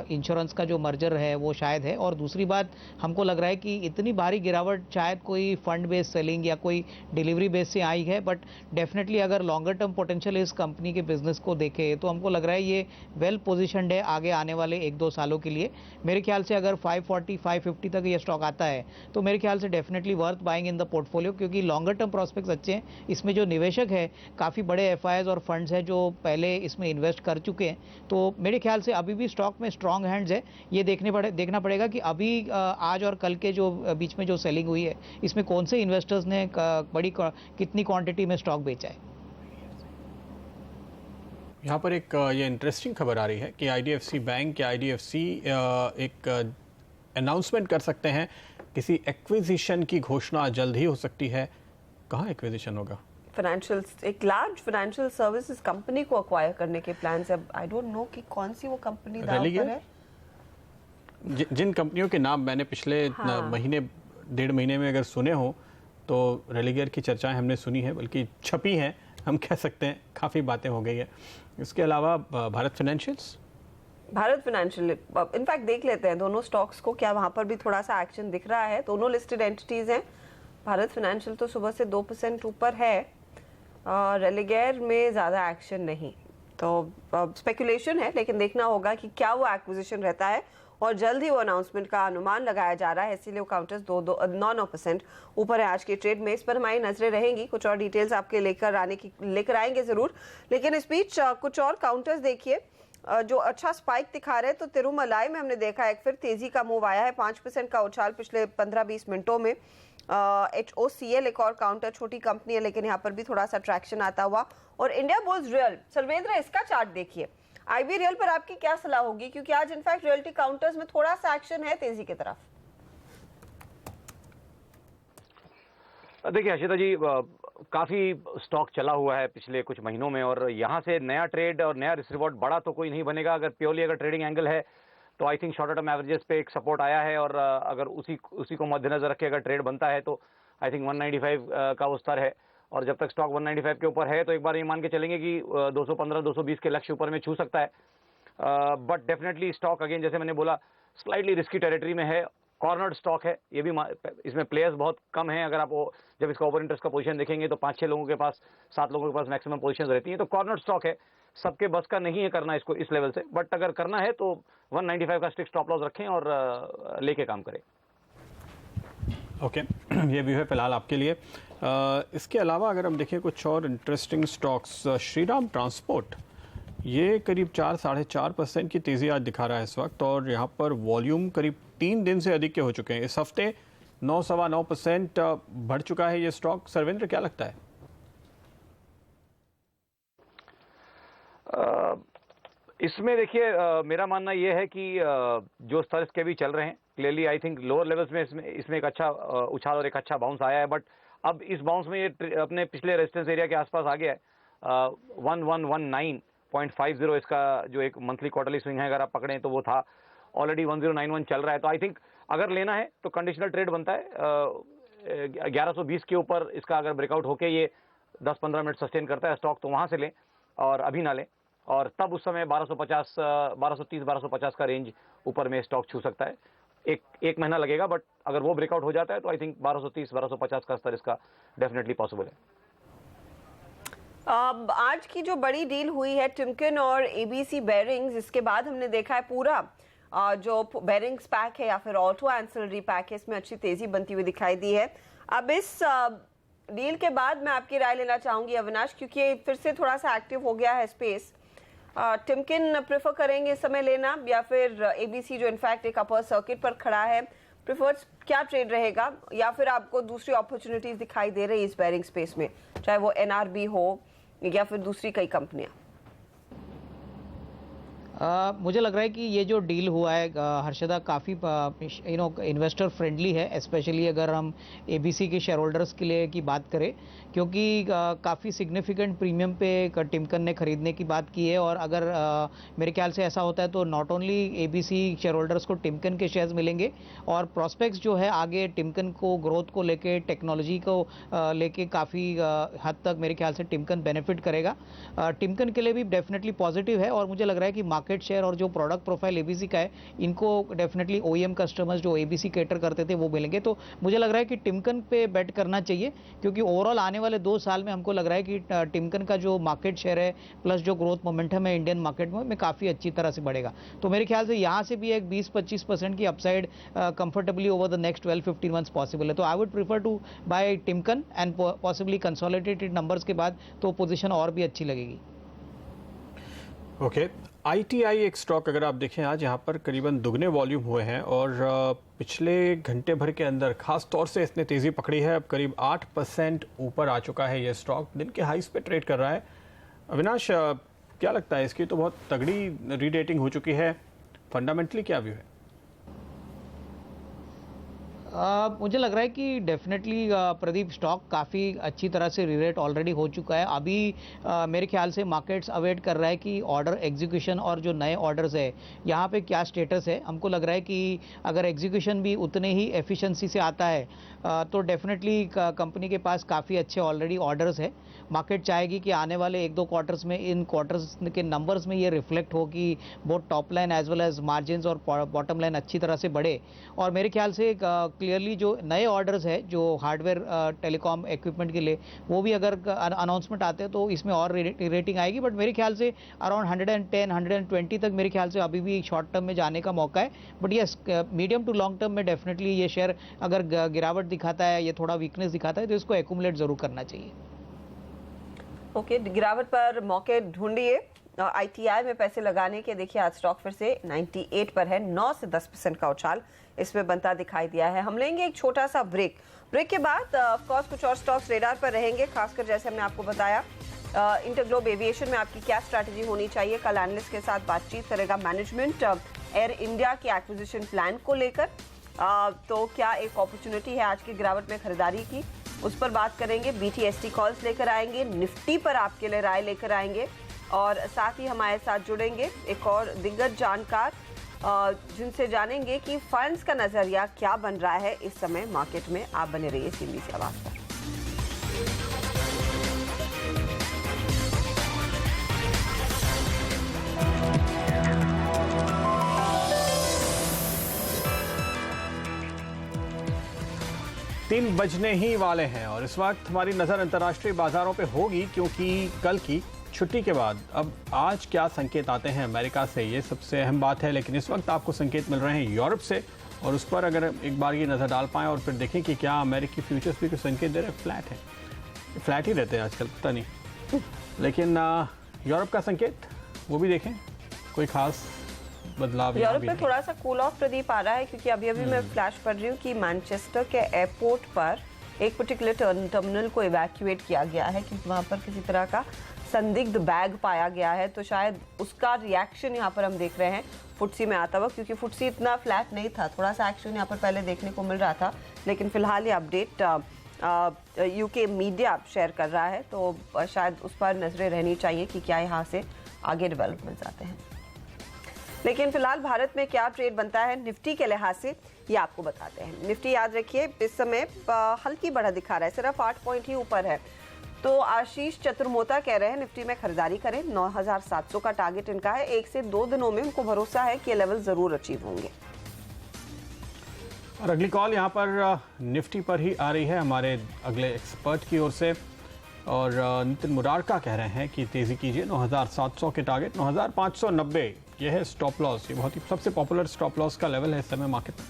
इंश्योरेंस का जो मर्जर है वो शायद है। और दूसरी बात, हमको लग रहा है कि इतनी भारी गिरावट शायद कोई फंड बेस्ड सेलिंग या कोई डिलीवरी बेस से आई है। बट डेफिनेटली अगर लॉन्गर टर्म पोटेंशियल इस कंपनी के बिजनेस को देखे तो हमको लग रहा है ये वेल पोजिशनड है आगे आने वाले 1-2 सालों के लिए। मेरे ख्याल से अगर 540-550 तक ये स्टॉक आता है तो मेरे ख्याल से definitely worth buying in the portfolio, क्योंकि लॉन्गर टर्म प्रोस्पेक्ट्स अच्छे हैं। इसमें जो निवेशक है काफ़ी बड़े एफआईआईज और फंड्स हैं जो पहले इसमें इन्वेस्ट कर चुके हैं। तो मेरे ख्याल से अभी भी स्टॉक में स्ट्रॉन्ग हैंड्स है। ये देखना पड़ेगा कि अभी आज और कल के जो बीच में जो सेलिंग हुई है इसमें कौन से इन्वेस्टर्स ने कितनी क्वांटिटी में स्टॉक बेचा है। यहाँ पर एक ये इंटरेस्टिंग खबर आ रही है कि आईडीएफसी बैंक या आईडीएफसी एक अनाउंसमेंट कर सकते हैं, किसी एक्विजिशन की घोषणा जल्द ही हो सकती है। कहाँ एक्विजिशन होगा? फाइनेंशियल, एक लार्ज फाइनेंशियल सर्विसेज कंपनी को अक्वायर करने के प्लान है। आई डोंट नो कि कौन सी वो कंपनी दांव पर है। जिन कंपनियों के नाम मैंने पिछले महीने 1.5 महीने में अगर सुने हो तो रेलिगेयर की चर्चाएं हमने सुनी है, बल्कि छपी हैं, हम कह सकते हैं काफ़ी बातें हो गई है। इसके अलावा भारत फाइनेंशियल इनफैक्ट देख लेते हैं दोनों स्टॉक्स को, क्या वहां पर भी थोड़ा सा एक्शन दिख रहा है। दोनों लिस्टेड एंटिटीज हैं। भारत फाइनेंशियल तो सुबह से 2% ऊपर है, रेलिगेयर में ज़्यादा एक्शन नहीं, तो स्पेकुलेशन है, लेकिन देखना होगा कि क्या वो एक्विजिशन रहता है। और जल्द ही वो अनाउंसमेंट का अनुमान लगाया जा रहा है, इसीलिए वो काउंटर्स 9% ऊपर है आज के ट्रेड में। इस पर हमारी नजरें रहेंगी, कुछ और डिटेल्स आपके लेकर आएंगे जरूर। लेकिन इस बीच कुछ और काउंटर्स देखिए जो अच्छा स्पाइक दिखा रहे हैं। तो तिरुमलाई में हमने देखा एक फिर तेजी का मूव आया है, 5% का उछाल पिछले 15-20 मिनटों में। HOCL एक और काउंटर, छोटी कंपनी है लेकिन यहाँ पर भी थोड़ा सा ट्रैक्शन आता हुआ। और इंडिया बुल्स रियल, सर्वेंद्र इसका चार्ट देखिए। IB रियल पर आपकी क्या सलाह होगी, क्योंकि आज इनफैक्ट रियल्टी काउंटर्स में थोड़ा सा एक्शन है तेजी की तरफ। देखिए हर्षिता जी, काफी स्टॉक चला हुआ है पिछले कुछ महीनों में, और यहाँ से नया ट्रेड और नया रिस्क रिवॉर्ड बड़ा तो कोई नहीं बनेगा। अगर प्योरली अगर ट्रेडिंग एंगल है तो I think shorter term averages पे एक सपोर्ट आया है, और अगर उसी को मद्देनजर रख के अगर ट्रेड बनता है तो आई थिंक 195 का वो स्तर है। और जब तक स्टॉक 195 के ऊपर है तो एक बार ये मान के चलेंगे कि 215-220 के लक्ष्य ऊपर में छू सकता है। बट डेफिनेटली स्टॉक अगेन जैसे मैंने बोला स्लाइटली रिस्की टेरिटरी में है, कॉर्नर्ड स्टॉक है। ये भी इसमें प्लेयर्स बहुत कम हैं। अगर आप जब इसका ओवर इंटरेस्ट का पोजीशन देखेंगे तो 5-6 लोगों के पास, 7 लोगों के पास मैक्सिमम पोजीशंस रहती हैं। तो कॉर्नर्ड स्टॉक है, सबके बस का नहीं है करना इसको इस लेवल से, बट अगर करना है तो 195 का स्टिक स्टॉप लॉस रखें और लेके काम करें। ओके, ये भी है फिलहाल आपके लिए। इसके अलावा अगर हम देखें कुछ और इंटरेस्टिंग स्टॉक्स, श्रीराम ट्रांसपोर्ट, ये करीब 4-4.5% की तेज़ी आज दिखा रहा है इस वक्त, और यहाँ पर वॉल्यूम करीब 3 दिन से अधिक के हो चुके हैं। इस हफ्ते 9-9.25% बढ़ चुका है ये स्टॉक। सर्वेंद्र, क्या लगता है? इसमें देखिए मेरा मानना यह है कि जो स्तर इसके भी चल रहे हैं, clearly I think lower levels में इसमें एक अच्छा उछाल और एक अच्छा बाउंस आया है। बट अब इस बाउंस में ये अपने पिछले रेजिस्टेंस एरिया के आसपास आ गया है। 1119.50 इसका जो एक मंथली क्वार्टरली स्विंग है, अगर आप पकड़ें तो वो था। ऑलरेडी 1091 चल रहा है, तो आई थिंक अगर लेना है तो कंडीशनल ट्रेड बनता है। 1120 के ऊपर इसका अगर ब्रेकआउट होके ये 10-15 मिनट सस्टेन करता है स्टॉक, तो वहां से लें और अभी ना लें। और तब उस समय 1230-1250 का रेंज ऊपर में स्टॉक छू सकता है। एक महीना लगेगा, बट अगर वो ब्रेकआउट हो जाता है तो आई थिंक 1230-1250 का स्तर इसका डेफिनेटली पॉसिबल है। आज की जो बड़ी डील हुई है टिमकन और ABC बेयरिंग्स, इसके बाद हमने देखा है पूरा जो बेयरिंग्स पैक है या फिर ऑटो एंसिलरी पैक है, इसमें अच्छी तेजी बनती हुई दिखाई दी है। अब इस डील के बाद मैं आपकी राय लेना चाहूंगी अविनाश, क्योंकि फिर से थोड़ा सा एक्टिव हो गया है स्पेस। टिमकिन प्रेफर करेंगे इस समय लेना, या फिर ABC जो इनफैक्ट एक अपर सर्किट पर खड़ा है, प्रेफर्ड क्या ट्रेड रहेगा, या फिर आपको दूसरी अपॉर्चुनिटीज दिखाई दे रही है इस बेयरिंग स्पेस में, चाहे वो NRB हो या फिर दूसरी कई कंपनियां? मुझे लग रहा है कि ये जो डील हुआ है हर्षदा काफ़ी इन्वेस्टर फ्रेंडली है, स्पेशली अगर हम ABC के शेयर होल्डर्स के लिए की बात करें, क्योंकि काफ़ी सिग्निफिकेंट प्रीमियम पे टिमकन ने खरीदने की बात की है। और अगर मेरे ख्याल से ऐसा होता है तो not only ABC share holders को टिमकन के शेयर्स मिलेंगे, और प्रॉस्पेक्ट्स जो है आगे टिमकन को ग्रोथ को लेके, टेक्नोलॉजी को लेके काफ़ी हद तक मेरे ख्याल से टिमकन बेनिफिट करेगा। टिमकन के लिए भी डेफिनेटली पॉजिटिव है, और मुझे लग रहा है कि मार्केट शेयर और जो प्रोडक्ट प्रोफाइल ABC का है, इनको डेफिनेटली OEM कस्टमर्स जो ABC कैटर करते थे वो मिलेंगे। तो मुझे लग रहा है कि टिमकन पे बेट करना चाहिए, क्योंकि ओवरऑल आने वाले 2 साल में हमको लग रहा है कि टिमकन का जो मार्केट शेयर है प्लस जो ग्रोथ मोमेंटम है इंडियन मार्केट में काफ़ी अच्छी तरह से बढ़ेगा। तो मेरे ख्याल से यहाँ से भी एक 20-25% की upside comfortably over the next 12-15 months possible है। तो I would prefer to buy Timken and possibly consolidated numbers के बाद तो पोजीशन और भी अच्छी लगेगी। ओके, ITI एक स्टॉक अगर आप देखें आज यहाँ पर करीबन दुगने वॉल्यूम हुए हैं, और पिछले घंटे भर के अंदर खास तौर से इसने तेज़ी पकड़ी है। अब करीब 8% ऊपर आ चुका है ये स्टॉक, दिन के हाईस पे ट्रेड कर रहा है। अविनाश, क्या लगता है, इसकी तो बहुत तगड़ी रीरेटिंग हो चुकी है, फंडामेंटली क्या व्यू है? मुझे लग रहा है कि डेफिनेटली प्रदीप स्टॉक काफ़ी अच्छी तरह से रीरेट ऑलरेडी हो चुका है। अभी मेरे ख्याल से मार्केट्स अवेट कर रहा है कि ऑर्डर एग्जीक्यूशन और जो नए ऑर्डर्स है यहाँ पे क्या स्टेटस है। हमको लग रहा है कि अगर एग्जीक्यूशन भी उतने ही एफिशिएंसी से आता है तो डेफिनेटली कंपनी के पास काफ़ी अच्छे ऑलरेडी ऑर्डर्स है। मार्केट चाहेगी कि आने वाले 1-2 क्वार्टर्स में इन क्वार्टर्स के नंबर्स में ये रिफ्लेक्ट हो कि बहुत top line as well as margin और बॉटम लाइन अच्छी तरह से बढ़े। और मेरे ख्याल से क्लियरली जो नए ऑर्डर्स है जो हार्डवेयर टेलीकॉम इक्विपमेंट के लिए वो भी अगर अनाउंसमेंट आते हैं तो इसमें और रेटिंग आएगी। बट मेरे ख्याल से अराउंड 110-120 तक मेरे ख्याल से अभी भी शॉर्ट टर्म में जाने का मौका है। But yes, medium to long term में डेफिनेटली ये शेयर अगर गिरावट दिखाता है, ये थोड़ा वीकनेस दिखाता है तो इसको एक्यूमुलेट जरूर करना चाहिए। ओके, गिरावट पर मौके ढूंढिए। ITI में पैसे लगाने के देखिए आज स्टॉक फिर से 98 पर है, 9 से 10% का उछाल इसमें बनता दिखाई दिया है। हम लेंगे एक छोटा सा ब्रेक के बाद ऑफ कोर्स कुछ और स्टॉक्स रेडार पर रहेंगे, खासकर जैसे हमने आपको बताया इंटरग्लोब एविएशन में आपकी क्या स्ट्रैटेजी होनी चाहिए। कल एनालिस्ट के साथ बातचीत करेगा मैनेजमेंट एयर इंडिया के एक्विजिशन प्लान को लेकर। तो क्या एक अपॉर्चुनिटी है आज की गिरावट में खरीदारी की, उस पर बात करेंगे। BTST कॉल्स लेकर आएंगे, निफ्टी पर आपके लिए राय लेकर आएंगे और साथ ही हमारे साथ जुड़ेंगे एक और दिग्गज जानकार जिनसे जानेंगे कि फंड्स का नजरिया क्या बन रहा है इस समय मार्केट में। आप बने रहिए CNBC आवाज पर। तीन बजने ही वाले हैं और इस वक्त हमारी नजर अंतर्राष्ट्रीय बाजारों पे होगी, क्योंकि कल की छुट्टी के बाद अब आज क्या संकेत आते हैं अमेरिका से, ये सबसे अहम बात है। लेकिन इस वक्त आपको संकेत मिल रहे हैं यूरोप से, और उस पर अगर एक बार ये नज़र डाल पाएँ और फिर देखें कि क्या अमेरिकी फ्यूचर्स भी कुछ संकेत दे रहे हैं। फ्लैट है, फ्लैट ही रहते हैं आजकल, पता नहीं। लेकिन यूरोप का संकेत वो भी देखें, कोई खास बदलाव यूरोप में थोड़ा सा कूल ऑफ प्रदीप आ रहा है, क्योंकि अभी मैं फ्लैश पढ़ रही हूँ कि मैनचेस्टर के एयरपोर्ट पर एक पर्टिकुलर टर्मिनल को इवैक्यूएट किया गया है क्योंकि वहां पर किसी तरह का संदिग्ध बैग पाया गया है। तो शायद उसका रिएक्शन यहाँ पर हम देख रहे हैं फुटसी में आता हुआ, क्योंकि फुटसी इतना फ्लैट नहीं था, थोड़ा सा एक्शन यहाँ पर पहले देखने को मिल रहा था। लेकिन फिलहाल ये अपडेट यूके मीडिया शेयर कर रहा है, तो शायद उस पर नजरें रहनी चाहिए कि क्या यहाँ से आगे डेवलपमेंट्स आते हैं। लेकिन फिलहाल भारत में क्या ट्रेड बनता है निफ्टी के लिहाज से, ये आपको बताते हैं। निफ्टी याद रखिए इस समय हल्की बढ़त दिखा रहा है, सिर्फ 8 पॉइंट ही ऊपर है। तो आशीष चतुर्मोता कह रहे हैं निफ्टी में खरीदारी करें, 9700 का टारगेट इनका है। 1 से 2 दिनों में उनको भरोसा है कि ये लेवल जरूर अचीव होंगे। और अगली कॉल यहाँ पर निफ्टी पर ही आ रही है हमारे अगले एक्सपर्ट की ओर से, और नितिन मुरारका कह रहे हैं कि तेजी कीजिए, 9700 के टारगेट 9590 ये है स्टॉप लॉस। ये बहुत ही सबसे पॉपुलर स्टॉप लॉस का लेवल है इस समय मार्केट में।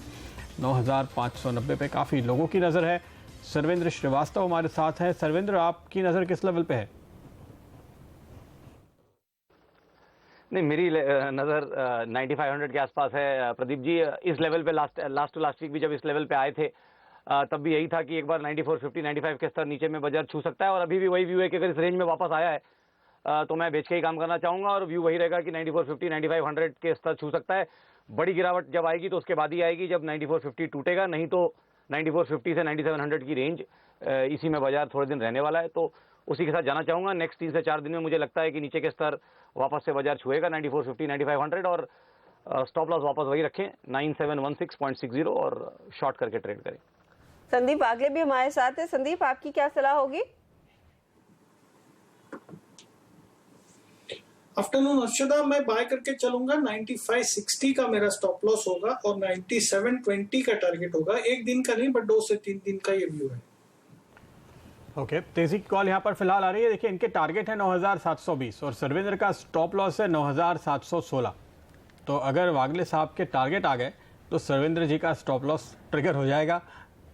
9590 पे काफ़ी लोगों की नज़र है। सर्वेंद्र श्रीवास्तव हमारे साथ हैं। सर्वेंद्र, आपकी नज़र किस लेवल पे है? नहीं, मेरी नज़र 9500 के आसपास है प्रदीप जी। इस लेवल पे लास्ट टू लास्ट वीक भी जब इस लेवल पे आए थे तब भी यही था कि एक बार 9450 95 के स्तर नीचे में बाजार छू सकता है, और अभी भी वही व्यू है कि अगर इस रेंज में वापस आया है तो मैं बेच के ही काम करना चाहूंगा, और व्यू वही रहेगा कि 9450 9500 के स्तर छू सकता है। बड़ी गिरावट जब आएगी तो उसके बाद ही आएगी जब 9450 टूटेगा, नहीं तो 9450 से 9700 की रेंज इसी में बाजार थोड़े दिन रहने वाला है, तो उसी के साथ जाना चाहूंगा। नेक्स्ट 3 से 4 दिन में मुझे लगता है कि नीचे के स्तर वापस से बाजार छुएगा 9450 9500, और स्टॉप लॉस वापस वही रखें 9716.60 और शॉर्ट करके ट्रेड करें। संदीप आगले भी हमारे साथ है। संदीप, आपकी क्या सलाह होगी? आफ्टरनून अर्शदा, मैं बाय करके चलूंगा। 9560 का मेरा स्टॉप लॉस होगा और 9720 का टारगेट होगा। एक दिन का नहीं बट 2 से 3 दिन का ये व्यू है। ओके, तेजी की कॉल यहाँ पर फिलहाल आ रही है। देखिए इनके टारगेट है 9720 और सर्वेंद्र का स्टॉप लॉस है 9716। तो अगर वागले साहब के टारगेट आ गए तो सर्वेंद्र जी का स्टॉप लॉस ट्रिगर हो जाएगा।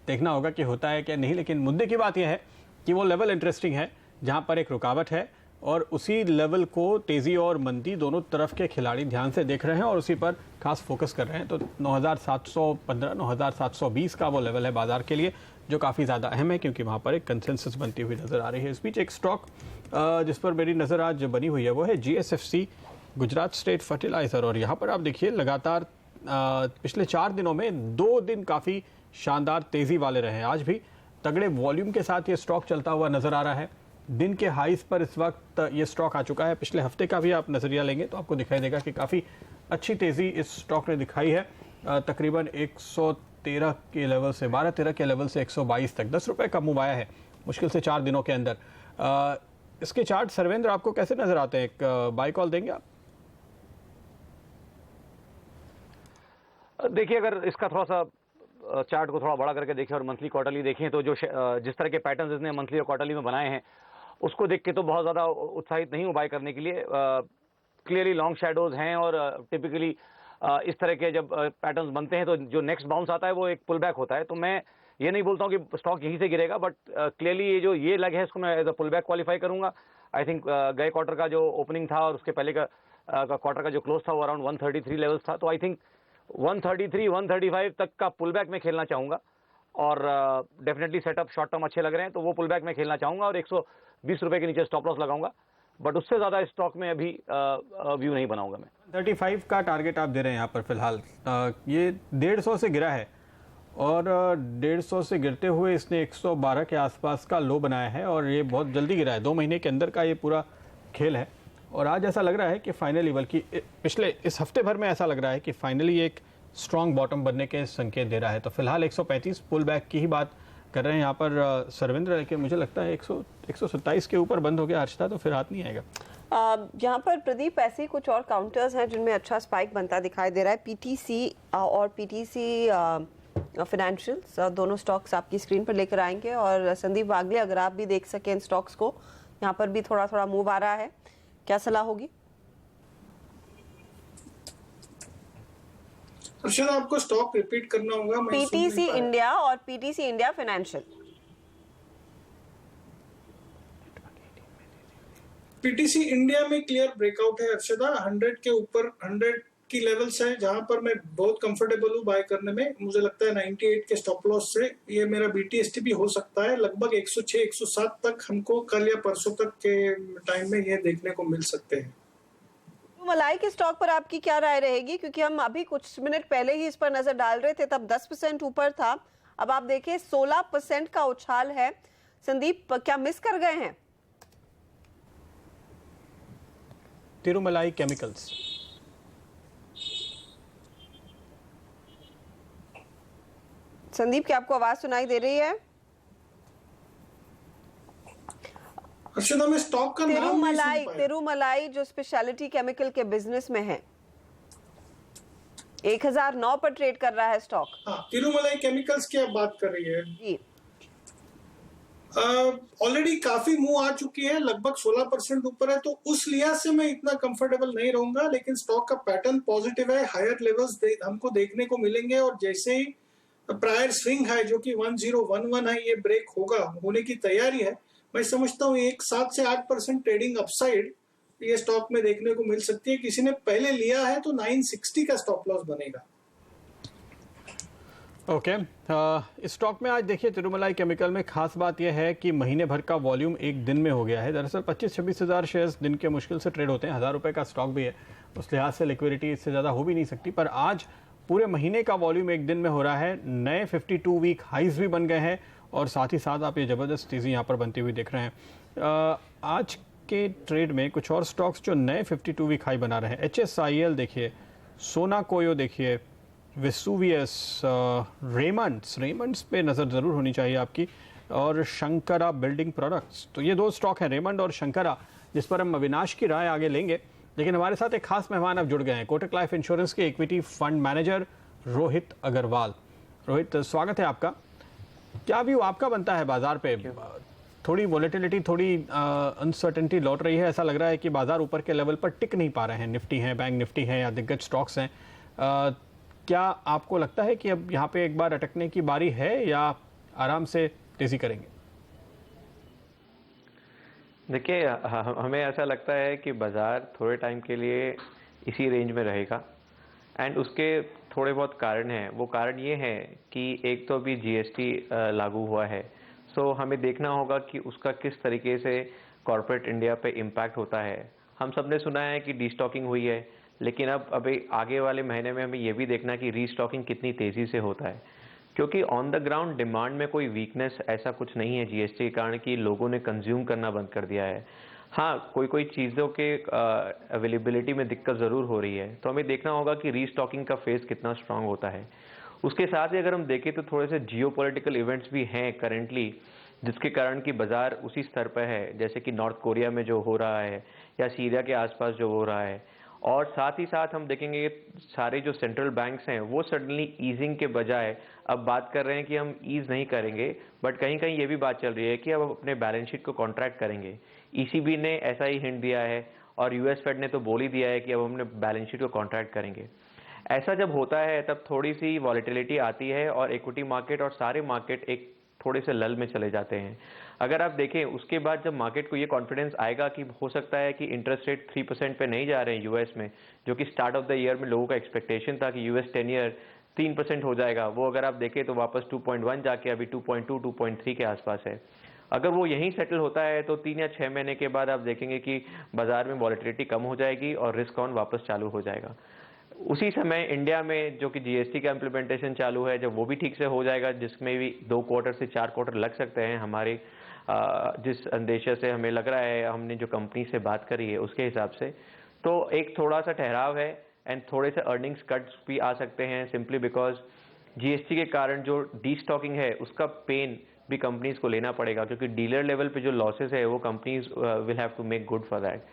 देखना होगा कि होता है क्या नहीं, लेकिन मुद्दे की बात यह है कि वो लेवल इंटरेस्टिंग है जहाँ पर एक रुकावट है, और उसी लेवल को तेज़ी और मंदी दोनों तरफ के खिलाड़ी ध्यान से देख रहे हैं और उसी पर खास फोकस कर रहे हैं। तो 9715 9720 का वो लेवल है बाजार के लिए, जो काफ़ी ज़्यादा अहम है क्योंकि वहाँ पर एक कंसेंसस बनती हुई नज़र आ रही है। इस बीच एक स्टॉक जिस पर मेरी नज़र आज बनी हुई है वो है GSFC, गुजरात स्टेट फर्टिलाइज़र। और यहाँ पर आप देखिए लगातार पिछले 4 दिनों में 2 दिन काफ़ी शानदार तेज़ी वाले रहे हैं। आज भी तगड़े वॉल्यूम के साथ ये स्टॉक चलता हुआ नज़र आ रहा है। दिन के हाईस पर इस वक्त ये स्टॉक आ चुका है। पिछले हफ्ते का भी आप नज़रिया लेंगे तो आपको दिखाई देगा कि काफ़ी अच्छी तेज़ी इस स्टॉक ने दिखाई है। तकरीबन 113 के लेवल से 12-13 के लेवल से 122 तक 10 रुपये का मूव आया है मुश्किल से 4 दिनों के अंदर। इसके चार्ट सर्वेंद्र आपको कैसे नजर आते हैं? एक बाय कॉल देंगे आप? देखिए, अगर इसका थोड़ा सा चार्ट को थोड़ा बड़ा करके देखें और मंथली क्वार्टरली देखें तो जो जिस तरह के पैटर्न्स इसने मंथली और क्वार्टरली में बनाए हैं उसको देख के तो बहुत ज़्यादा उत्साहित नहीं हूँ बाय करने के लिए। क्लियरली लॉन्ग शैडोज हैं और टिपिकली इस तरह के जब पैटर्न्स बनते हैं तो जो नेक्स्ट बाउंस आता है वो एक पुल बैक होता है। तो मैं ये नहीं बोलता हूँ कि स्टॉक यहीं से गिरेगा, बट क्लियरली ये जो ये लेग है इसको मैं as a pull back qualify करूँगा। आई थिंक गए क्वार्टर का जो ओपनिंग था और उसके पहले का क्वार्टर का जो क्लोज था वो अराउंड 133 लेवल्स था। तो आई थिंक 133, 135 तक का पुल बैक में खेलना चाहूँगा और डेफिनेटली सेटअप शॉर्ट टर्म अच्छे लग रहे हैं तो वो पुल बैक में खेलना चाहूँगा और 120 रुपये के नीचे स्टॉप लॉस लगाऊंगा, बट उससे ज़्यादा स्टॉक में अभी व्यू नहीं बनाऊंगा मैं। 35 का टारगेट आप दे रहे हैं यहाँ पर फिलहाल। ये 150 से गिरा है और 150 से गिरते हुए इसने 112 के आसपास का लो बनाया है और ये बहुत जल्दी गिरा है। 2 महीने के अंदर का ये पूरा खेल है और आज ऐसा लग रहा है कि फाइनली, बल्कि पिछले इस हफ्ते भर में ऐसा लग रहा है कि फाइनली एक स्ट्रॉन्ग बॉटम बनने के संकेत दे रहा है। तो फिलहाल 135 पुल बैक की ही बात कर रहे हैं यहाँ पर सर्वेंद्र, लेकिन मुझे लगता है 127 के ऊपर बंद हो गया हर्षता तो फिर हाथ नहीं आएगा। यहाँ पर प्रदीप ऐसे ही कुछ और काउंटर्स हैं जिनमें अच्छा स्पाइक बनता दिखाई दे रहा है। PTC और PTC फाइनेंशियल्स दोनों स्टॉक्स आपकी स्क्रीन पर लेकर आएंगे और संदीप वागले अगर आप भी देख सकें इन स्टॉक्स को, यहाँ पर भी थोड़ा थोड़ा मूव आ रहा है, क्या सलाह होगी? अर्षद, आपको स्टॉक रिपीट करना होगा। PTC इंडिया और PTC India financial. PTC India में क्लियर ब्रेकआउट है अर्षदा। 100 के ऊपर 100 की लेवल्स है जहां पर मैं बहुत कंफर्टेबल हूँ बाय करने में। मुझे लगता है 98 के स्टॉप लॉस से ये मेरा BTST भी हो सकता है। लगभग 106, 107 तक हमको कल या परसों तक के टाइम में ये देखने को मिल सकते हैं। मलाई के स्टॉक पर आपकी क्या राय रहेगी? क्योंकि हम अभी कुछ मिनट पहले ही इस पर नजर डाल रहे थे, तब 10% ऊपर था, अब आप देखिए 16% का उछाल है। संदीप, क्या मिस कर गए हैं? तिरुमलाई केमिकल्स। संदीप, क्या आपको आवाज सुनाई दे रही है? अर्षदा, मैं स्टॉक का नाम नहीं सुन पाया। तिरुमलाई जो स्पेशलिटी केमिकल के बिजनेस में है, 1009 पर ट्रेड कर रहा है स्टॉक। हाँ, तिरुमलाई केमिकल्स की आप बात कर रही है जी। ऑलरेडी काफी मूव आ चुकी है, लगभग 16% ऊपर है, तो उस लिहाज से मैं इतना कंफर्टेबल नहीं रहूंगा। लेकिन स्टॉक का पैटर्न पॉजिटिव है, हायर लेवल्स हमको देखने को मिलेंगे और जैसे ही प्रायर स्विंग है जो कि 1011 है, ये ब्रेक होने की तैयारी है। मैं समझता हूँ एक 7 से 8% ट्रेडिंग अपसाइड ये स्टॉक में देखने को मिल सकती है। किसी ने पहले लिया है तो 960 का स्टॉप लॉस बनेगा। ओके, इस स्टॉक में आज देखिए तिरुमलाई केमिकल में खास बात यह है कि महीने भर का वॉल्यूम एक दिन में हो गया है। दरअसल 25-26 हज़ार शेयर्स दिन के मुश्किल से ट्रेड होते हैं, 1000 रुपये का स्टॉक भी है, उस लिहाज से लिक्विडिटी इससे ज़्यादा हो भी नहीं सकती। पर आज पूरे महीने का वॉल्यूम एक दिन में हो रहा है। नए 52 वीक हाइज भी बन गए हैं और साथ ही साथ आप ये ज़बरदस्त तेज़ी यहाँ पर बनती हुई देख रहे हैं। आज के ट्रेड में कुछ और स्टॉक्स जो नए 52 वीक हाई बना रहे हैं, HSIL देखिए, सोना कोयो देखिए, वेसुवियस, रेमंड्स पे नज़र ज़रूर होनी चाहिए आपकी, और शंकरा बिल्डिंग प्रोडक्ट्स। तो ये 2 स्टॉक हैं, रेमंड और शंकरा, जिस पर हम अविनाश की राय आगे लेंगे। लेकिन हमारे साथ एक खास मेहमान अब जुड़ गए हैं, कोटक लाइफ इंश्योरेंस के equity fund manager Rohit Agarwal. Rohit, स्वागत है आपका। क्या व्यू आपका बनता है बाजार पे? थोड़ी वॉलेटिलिटी, थोड़ी अनसर्टेनिटी लौट रही है, ऐसा लग रहा है कि बाजार ऊपर के लेवल पर टिक नहीं पा रहे हैं। निफ्टी हैं, बैंक निफ्टी हैं या दिग्गज स्टॉक्स हैं। क्या आपको लगता है कि अब यहाँ पे एक बार अटकने की बारी है या आराम से तेजी करेंगे? देखिए, हमें ऐसा लगता है कि बाजार थोड़े टाइम के लिए इसी रेंज में रहेगा एंड उसके थोड़े बहुत कारण हैं। वो कारण ये है कि एक तो अभी जीएसटी लागू हुआ है, सो हमें देखना होगा कि उसका किस तरीके से कॉर्पोरेट इंडिया पे इम्पैक्ट होता है। हम सब ने सुना है कि डीस्टॉकिंग हुई है, लेकिन अब अभी आगे वाले महीने में हमें ये भी देखना कि रीस्टॉकिंग कितनी तेज़ी से होता है, क्योंकि ऑन द ग्राउंड डिमांड में कोई वीकनेस ऐसा कुछ नहीं है जीएसटी के कारण कि लोगों ने कंज्यूम करना बंद कर दिया है। हाँ, कोई चीज़ों के अवेलेबिलिटी में दिक्कत ज़रूर हो रही है, तो हमें देखना होगा कि रीस्टॉकिंग का फेज कितना स्ट्रांग होता है। उसके साथ ही अगर हम देखें तो थोड़े से जियोपॉलिटिकल इवेंट्स भी हैं करेंटली, जिसके कारण कि बाजार उसी स्तर पर है, जैसे कि नॉर्थ कोरिया में जो हो रहा है या सीरिया के आसपास जो हो रहा है। और साथ ही साथ हम देखेंगे सारे जो सेंट्रल बैंक्स हैं वो सडनली ईजिंग के बजाय अब बात कर रहे हैं कि हम ईज नहीं करेंगे, बट कहीं कहीं ये भी बात चल रही है कि अब अपने बैलेंस शीट को कॉन्ट्रैक्ट करेंगे। ईसीबी ने ऐसा ही हिंट दिया है और यूएस फेड ने तो बोल ही दिया है कि अब हमने बैलेंस शीट को कॉन्ट्रैक्ट करेंगे। ऐसा जब होता है तब थोड़ी सी वॉलेटिलिटी आती है और इक्विटी मार्केट और सारे मार्केट एक थोड़े से लल में चले जाते हैं। अगर आप देखें उसके बाद जब मार्केट को ये कॉन्फिडेंस आएगा कि हो सकता है कि इंटरेस्ट रेट 3% पे नहीं जा रहे हैं यूएस में, जो कि स्टार्ट ऑफ द ईयर में लोगों का एक्सपेक्टेशन था कि यूएस 10 ईयर 3% हो जाएगा, वो अगर आप देखें तो वापस 2.1 जाके अभी 2.2 2.3 के आसपास है। अगर वो यहीं सेटल होता है तो 3 या 6 महीने के बाद आप देखेंगे कि बाजार में वॉलेटिलिटी कम हो जाएगी और रिस्क ऑन वापस चालू हो जाएगा। उसी समय इंडिया में जो कि जीएसटी का इम्प्लीमेंटेशन चालू है, जब वो भी ठीक से हो जाएगा, जिसमें भी 2 क्वार्टर से 4 क्वार्टर लग सकते हैं हमारे जिस अंदेशा से हमें लग रहा है, हमने जो कंपनी से बात करी है उसके हिसाब से, तो एक थोड़ा सा ठहराव है एंड थोड़े से अर्निंग्स कट्स भी आ सकते हैं, सिंपली बिकॉज जीएसटी के कारण जो डीस्टॉकिंग है उसका पेन भी कंपनीज को लेना पड़ेगा, क्योंकि डीलर लेवल पे जो लॉसेस है वो companies will have to make good for that.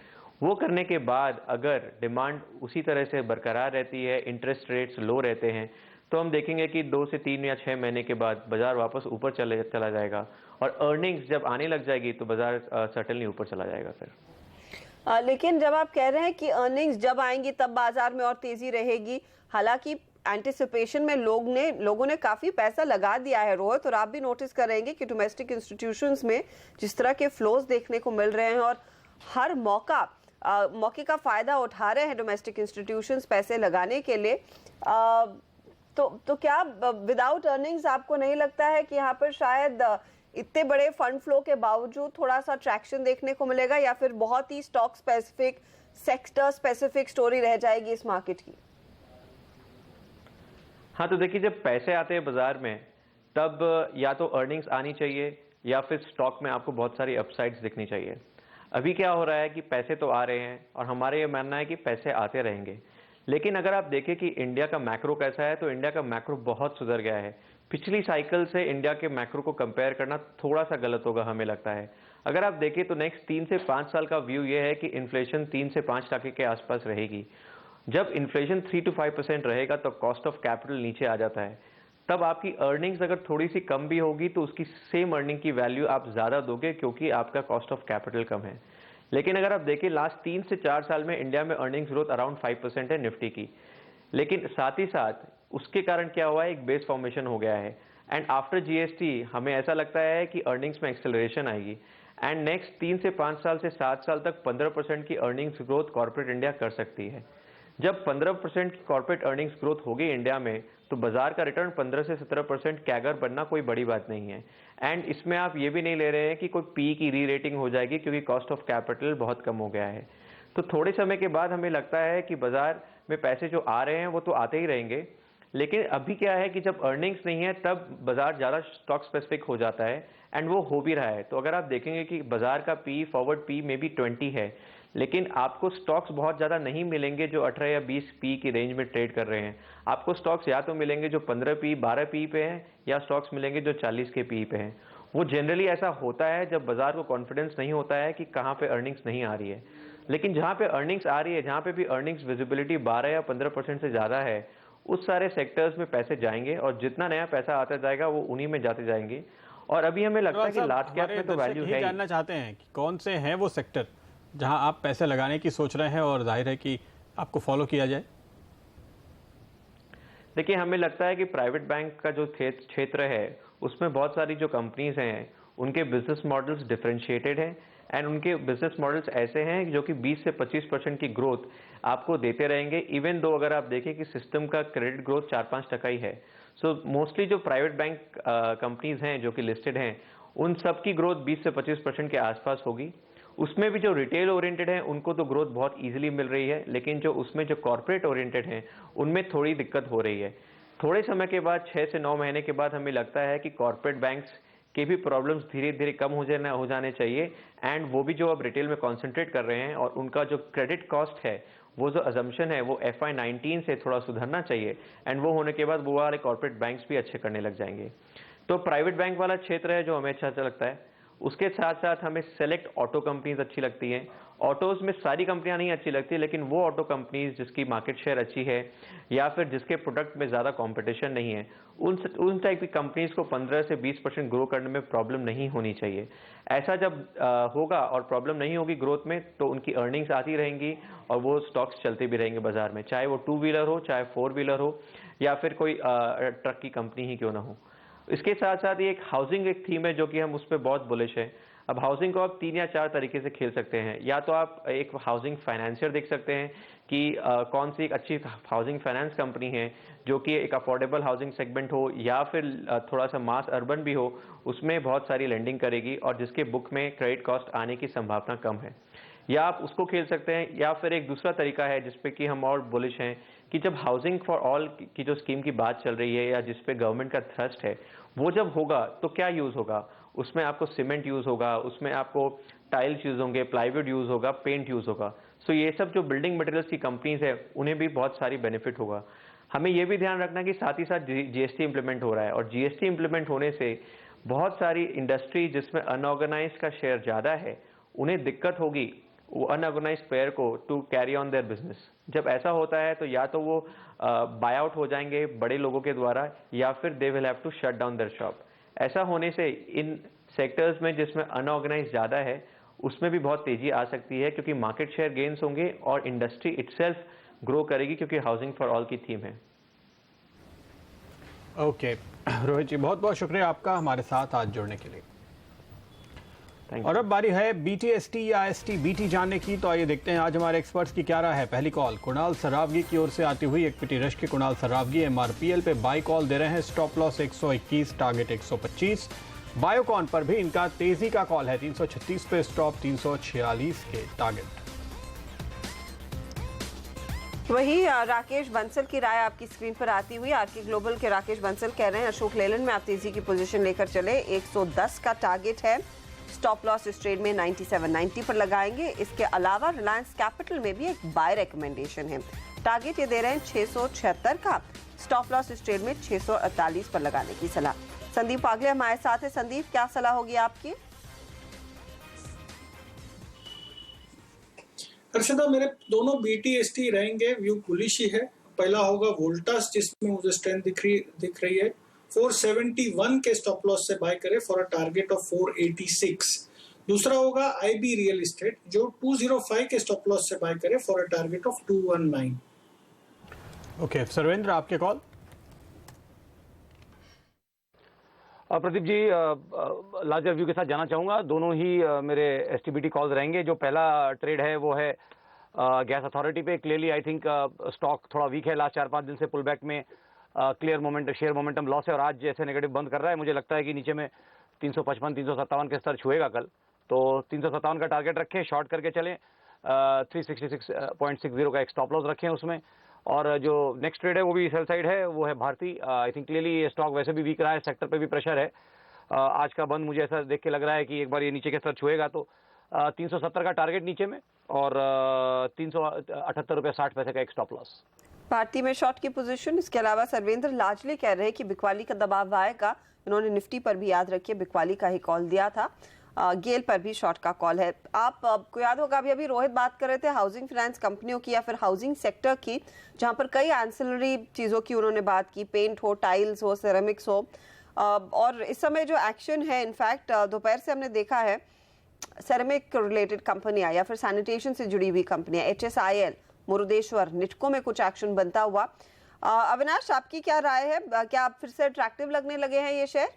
वो करने के बाद अगर डिमांड उसी तरह से बरकरार रहती है, इंटरेस्ट रेट्स लो रहते हैं, तो हम देखेंगे कि 2 से 3 या 6 महीने के बाद बाजार वापस ऊपर चला जाएगा और अर्निंग्स जब आने लग जाएगी तो बाजार सर्टेनली ऊपर चला जाएगा फिर। लेकिन जब आप कह रहे हैं कि अर्निंग्स जब आएंगी तब बाजार में और तेजी रहेगी, हालांकि एंटिसिपेशन में लोगों ने काफी पैसा लगा दिया है रोहित, और आप भी नोटिस करेंगे कि डोमेस्टिक इंस्टीट्यूशंस में जिस तरह के फ्लोज देखने को मिल रहे हैं और हर मौके का फायदा उठा रहे हैं डोमेस्टिक इंस्टीट्यूशंस पैसे लगाने के लिए, तो क्या विदाउट अर्निंग्स आपको नहीं लगता है कि यहाँ पर शायद इतने बड़े फंड फ्लो के बावजूद थोड़ा सा ट्रैक्शन देखने को मिलेगा, या फिर बहुत ही stock specific, sector specific story रह जाएगी इस मार्केट की? हाँ, तो देखिए, जब पैसे आते हैं बाजार में तब या तो अर्निंग्स आनी चाहिए या फिर स्टॉक में आपको बहुत सारी अपसाइड्स दिखनी चाहिए। अभी क्या हो रहा है कि पैसे तो आ रहे हैं और हमारे ये मानना है कि पैसे आते रहेंगे, लेकिन अगर आप देखें कि इंडिया का मैक्रो कैसा है, तो इंडिया का मैक्रो बहुत सुधर गया है। पिछली साइकिल से इंडिया के मैक्रो को कंपेयर करना थोड़ा सा गलत होगा हमें लगता है। अगर आप देखें तो नेक्स्ट 3 से 5 साल का व्यू ये है कि इन्फ्लेशन 3 से 5% के आसपास रहेगी। जब इन्फ्लेशन 3 to 5% रहेगा तो कॉस्ट ऑफ कैपिटल नीचे आ जाता है, तब आपकी अर्निंग्स अगर थोड़ी सी कम भी होगी तो उसकी सेम अर्निंग की वैल्यू आप ज़्यादा दोगे, क्योंकि आपका कॉस्ट ऑफ कैपिटल कम है। लेकिन अगर आप देखें लास्ट 3 से 4 साल में इंडिया में अर्निंग्स ग्रोथ अराउंड 5% है निफ्टी की, लेकिन साथ ही साथ उसके कारण क्या हुआ है, एक बेस फॉर्मेशन हो गया है एंड आफ्टर जीएसटी हमें ऐसा लगता है कि अर्निंग्स में एक्सेलरेशन आएगी एंड नेक्स्ट 3 से 5 साल से 7 साल तक 15% की अर्निंग्स ग्रोथ कॉर्पोरेट इंडिया कर सकती है। जब 15% की कॉर्पोरेट अर्निंग्स ग्रोथ होगी इंडिया में, तो बाजार का रिटर्न 15 से 17% कैगर बनना कोई बड़ी बात नहीं है। एंड इसमें आप ये भी नहीं ले रहे हैं कि कोई पी की री रेटिंग हो जाएगी, क्योंकि कॉस्ट ऑफ कैपिटल बहुत कम हो गया है। तो थोड़े समय के बाद हमें लगता है कि बाजार में पैसे जो आ रहे हैं वो तो आते ही रहेंगे, लेकिन अभी क्या है कि जब अर्निंग्स नहीं है तब बाजार ज़्यादा स्टॉक स्पेसिफिक हो जाता है एंड वो हो भी रहा है। तो अगर आप देखेंगे कि बाजार का पी फॉरवर्ड पी में भी 20 है, लेकिन आपको स्टॉक्स बहुत ज़्यादा नहीं मिलेंगे जो 18 या 20 पी की रेंज में ट्रेड कर रहे हैं। आपको स्टॉक्स या तो मिलेंगे जो 15 पी 12 पी पे हैं, या स्टॉक्स मिलेंगे जो 40 के पी पे हैं। वो जनरली ऐसा होता है जब बाजार को कॉन्फिडेंस नहीं होता है कि कहाँ पे अर्निंग्स नहीं आ रही है। लेकिन जहाँ पे अर्निंग्स आ रही है, जहाँ पे भी अर्निंग्स विजिबिलिटी 12 या 15% से ज़्यादा है, उस सारे सेक्टर्स में पैसे जाएंगे और जितना नया पैसा आता जाएगा वो उन्हीं में जाते जाएंगे। और अभी हमें लगता है कि लार्ज कैप में तो वैल्यू है। जानना चाहते हैं कि कौन से हैं वो सेक्टर जहां आप पैसे लगाने की सोच रहे हैं और जाहिर है कि आपको फॉलो किया जाए? देखिए, हमें लगता है कि प्राइवेट बैंक का जो क्षेत्र है उसमें बहुत सारी जो कंपनीज हैं उनके बिजनेस मॉडल्स डिफरेंशिएटेड हैं एंड उनके बिजनेस मॉडल्स ऐसे हैं जो कि 20 से 25% की ग्रोथ आपको देते रहेंगे, इवन दो अगर आप देखें कि सिस्टम का क्रेडिट ग्रोथ 4-5% ही है। सो मोस्टली जो प्राइवेट बैंक कंपनीज हैं जो कि लिस्टेड हैं, उन सब की ग्रोथ 20 से 25% के आसपास होगी। उसमें भी जो रिटेल ओरिएंटेड हैं उनको तो ग्रोथ बहुत ईजिली मिल रही है, लेकिन जो उसमें जो कॉर्पोरेट ओरिएंटेड हैं उनमें थोड़ी दिक्कत हो रही है। थोड़े समय के बाद 6 से 9 महीने के बाद हमें लगता है कि कॉर्पोरेट बैंक्स के भी प्रॉब्लम्स धीरे धीरे कम हो जाने चाहिए एंड वो भी जो अब रिटेल में कॉन्सेंट्रेट कर रहे हैं और उनका जो क्रेडिट कॉस्ट है, वो जो अजम्पशन है वो FY19 से थोड़ा सुधरना चाहिए एंड वो होने के बाद वो वाले कॉर्पोरेट बैंक्स भी अच्छे करने लग जाएंगे। तो प्राइवेट बैंक वाला क्षेत्र है जो हमें अच्छा लगता है। उसके साथ साथ हमें सेलेक्ट ऑटो कंपनीज अच्छी लगती हैं। ऑटोज में सारी कंपनियां नहीं अच्छी लगती, लेकिन वो ऑटो कंपनीज जिसकी मार्केट शेयर अच्छी है या फिर जिसके प्रोडक्ट में ज़्यादा कंपटीशन नहीं है, उन टाइप की कंपनीज को 15 से 20% ग्रो करने में प्रॉब्लम नहीं होनी चाहिए। ऐसा जब होगा और प्रॉब्लम नहीं होगी ग्रोथ में, तो उनकी अर्निंग्स आती रहेंगी और वो स्टॉक्स चलते भी रहेंगे बाजार में, चाहे वो 2 व्हीलर हो, चाहे 4 व्हीलर हो या फिर कोई ट्रक की कंपनी ही क्यों ना हो। इसके साथ साथ ये एक हाउसिंग एक थीम है जो कि हम उस पर बहुत बुलिश है। अब हाउसिंग को आप 3 या 4 तरीके से खेल सकते हैं। या तो आप एक हाउसिंग फाइनेंशियर देख सकते हैं कि कौन सी एक अच्छी हाउसिंग फाइनेंस कंपनी है जो कि एक अफोर्डेबल हाउसिंग सेगमेंट हो या फिर थोड़ा सा मास अर्बन भी हो, उसमें बहुत सारी लेंडिंग करेगी और जिसके बुक में क्रेडिट कॉस्ट आने की संभावना कम है। या आप उसको खेल सकते हैं, या फिर एक दूसरा तरीका है जिसपे कि हम और बुलिश हैं कि जब हाउसिंग फॉर ऑल की जो स्कीम की बात चल रही है या जिसपे गवर्नमेंट का थ्रस्ट है, वो जब होगा तो क्या यूज़ होगा? उसमें आपको सीमेंट यूज़ होगा, उसमें आपको टाइल्स यूज़ होंगे, प्लाईवुड यूज़ होगा, पेंट यूज़ होगा। सो ये सब जो बिल्डिंग मटेरियल्स की कंपनीज है उन्हें भी बहुत सारी बेनिफिट होगा। हमें ये भी ध्यान रखना कि साथ ही साथ GST इम्प्लीमेंट हो रहा है और GST इम्प्लीमेंट होने से बहुत सारी इंडस्ट्री जिसमें अनऑर्गेनाइज का शेयर ज़्यादा है, उन्हें दिक्कत होगी वो अनऑर्गेनाइज प्लेयर को to carry on their business. जब ऐसा होता है तो या तो वो बाय आउट हो जाएंगे बड़े लोगों के द्वारा या फिर they will have to shut down their shop. ऐसा होने से इन सेक्टर्स में जिसमें अनऑर्गेनाइज ज़्यादा है उसमें भी बहुत तेजी आ सकती है, क्योंकि मार्केट शेयर गेन्स होंगे और इंडस्ट्री इटसेल्फ ग्रो करेगी, क्योंकि हाउसिंग फॉर ऑल की थीम है। ओके रोहित जी, बहुत बहुत शुक्रिया आपका हमारे साथ आज जुड़ने के लिए। और अब बारी है BTST या ST-BT जानने की, तो आइए देखते हैं आज हमारे एक्सपर्ट्स की क्या राय है। पहली कॉल कुणाल सरावगी की ओर से आती हुई इक्विटी रश के कुणाल सरावगी MRPL पे बाई कॉल दे रहे हैं, स्टॉप लॉस 121, टारगेट 125। बायोकॉन पर भी इनका तेजी का कॉल है, 336 पे स्टॉप, 346 के टारगेट। वही राकेश बंसल की राय आपकी स्क्रीन पर आती हुई। आरके ग्लोबल के राकेश बंसल कह रहे हैं अशोक लेलैंड में आप तेजी की पोजीशन लेकर चले, 110 का टारगेट है, स्टॉप लॉस इस ट्रेड में 97.90 पर लगाएंगे। इसके अलावा रिलायंस कैपिटल में भी एक बाय रिकमेंडेशन है, टारगेट ये दे रहे हैं 676 का, स्टॉप लॉस इस ट्रेड में 648 पर लगाने की सलाह। संदीप पागले हमारे साथ है। संदीप, क्या सलाह होगी आपकी? हर्षदा, मेरे दोनों BTST रहेंगे, व्यू बुलिश ही है। पहला होगा वोल्टास जिसमें मुझे स्ट्रेंथ दिख रही है, 471 के स्टॉप लॉस से बाय करें फॉर अ टारगेट ऑफ 486। दूसरा होगा IB रियल एस्टेट जो 205 के स्टॉप लॉस से बाय करें for a target of 219। Okay Sarvendra, आपके call. Pradeep ji, larger view के साथ जाना चाहूँगा। दोनों ही मेरे ST-BT कॉल्स रहेंगे। जो पहला ट्रेड है वो है गैस अथॉरिटी पे। क्लियरली आई थिंक स्टॉक थोड़ा वीक है, लास्ट 4-5 दिन से पुल बैक में क्लियर शेयर मोमेंटम लॉस है और आज जैसे नेगेटिव बंद कर रहा है, मुझे लगता है कि नीचे में 355-357 के स्तर छुएगा कल। तो 357 का टारगेट रखें, शॉर्ट करके चलें, 366.60 का एक स्टॉप लॉस रखें उसमें। और जो नेक्स्ट ट्रेड है वो भी सेल साइड है, वो है भारती। आई थिंक क्लियरली ये स्टॉक वैसे भी वीक रहा है, सेक्टर पे भी प्रेशर है। आज का बंद मुझे ऐसा देख के लग रहा है कि एक बार ये नीचे के स्तर छुएगा तो 370 का टारगेट नीचे में और 378 रुपये 60 पैसे का एक स्टॉप लॉस। भारती में शॉर्ट की पोजीशन। इसके अलावा सर्वेंद्र लाजली कह रहे हैं कि बिकवाली का दबाव आएगा। उन्होंने निफ्टी पर भी याद रखिए बिकवाली का ही कॉल दिया था। गेल पर भी शॉर्ट का कॉल है। आपको याद होगा अभी रोहित बात कर रहे थे हाउसिंग फाइनेंस कंपनियों की या फिर हाउसिंग सेक्टर की, जहां पर कई एंसिलरी चीज़ों की उन्होंने बात की, पेंट हो, टाइल्स हो, सेरेमिक्स हो। और इस समय जो एक्शन है, इनफैक्ट दोपहर से हमने देखा है सेरेमिक रिलेटेड कंपनियां या फिर सैनिटेशन से जुड़ी हुई कंपनियां, HSIL, मुरुदेश्वर, निटको में कुछ एक्शन बनता हुआ। अविनाश, आपकी क्या राय है? क्या आप फिर से अट्रैक्टिव लगने लगे हैं ये शेयर?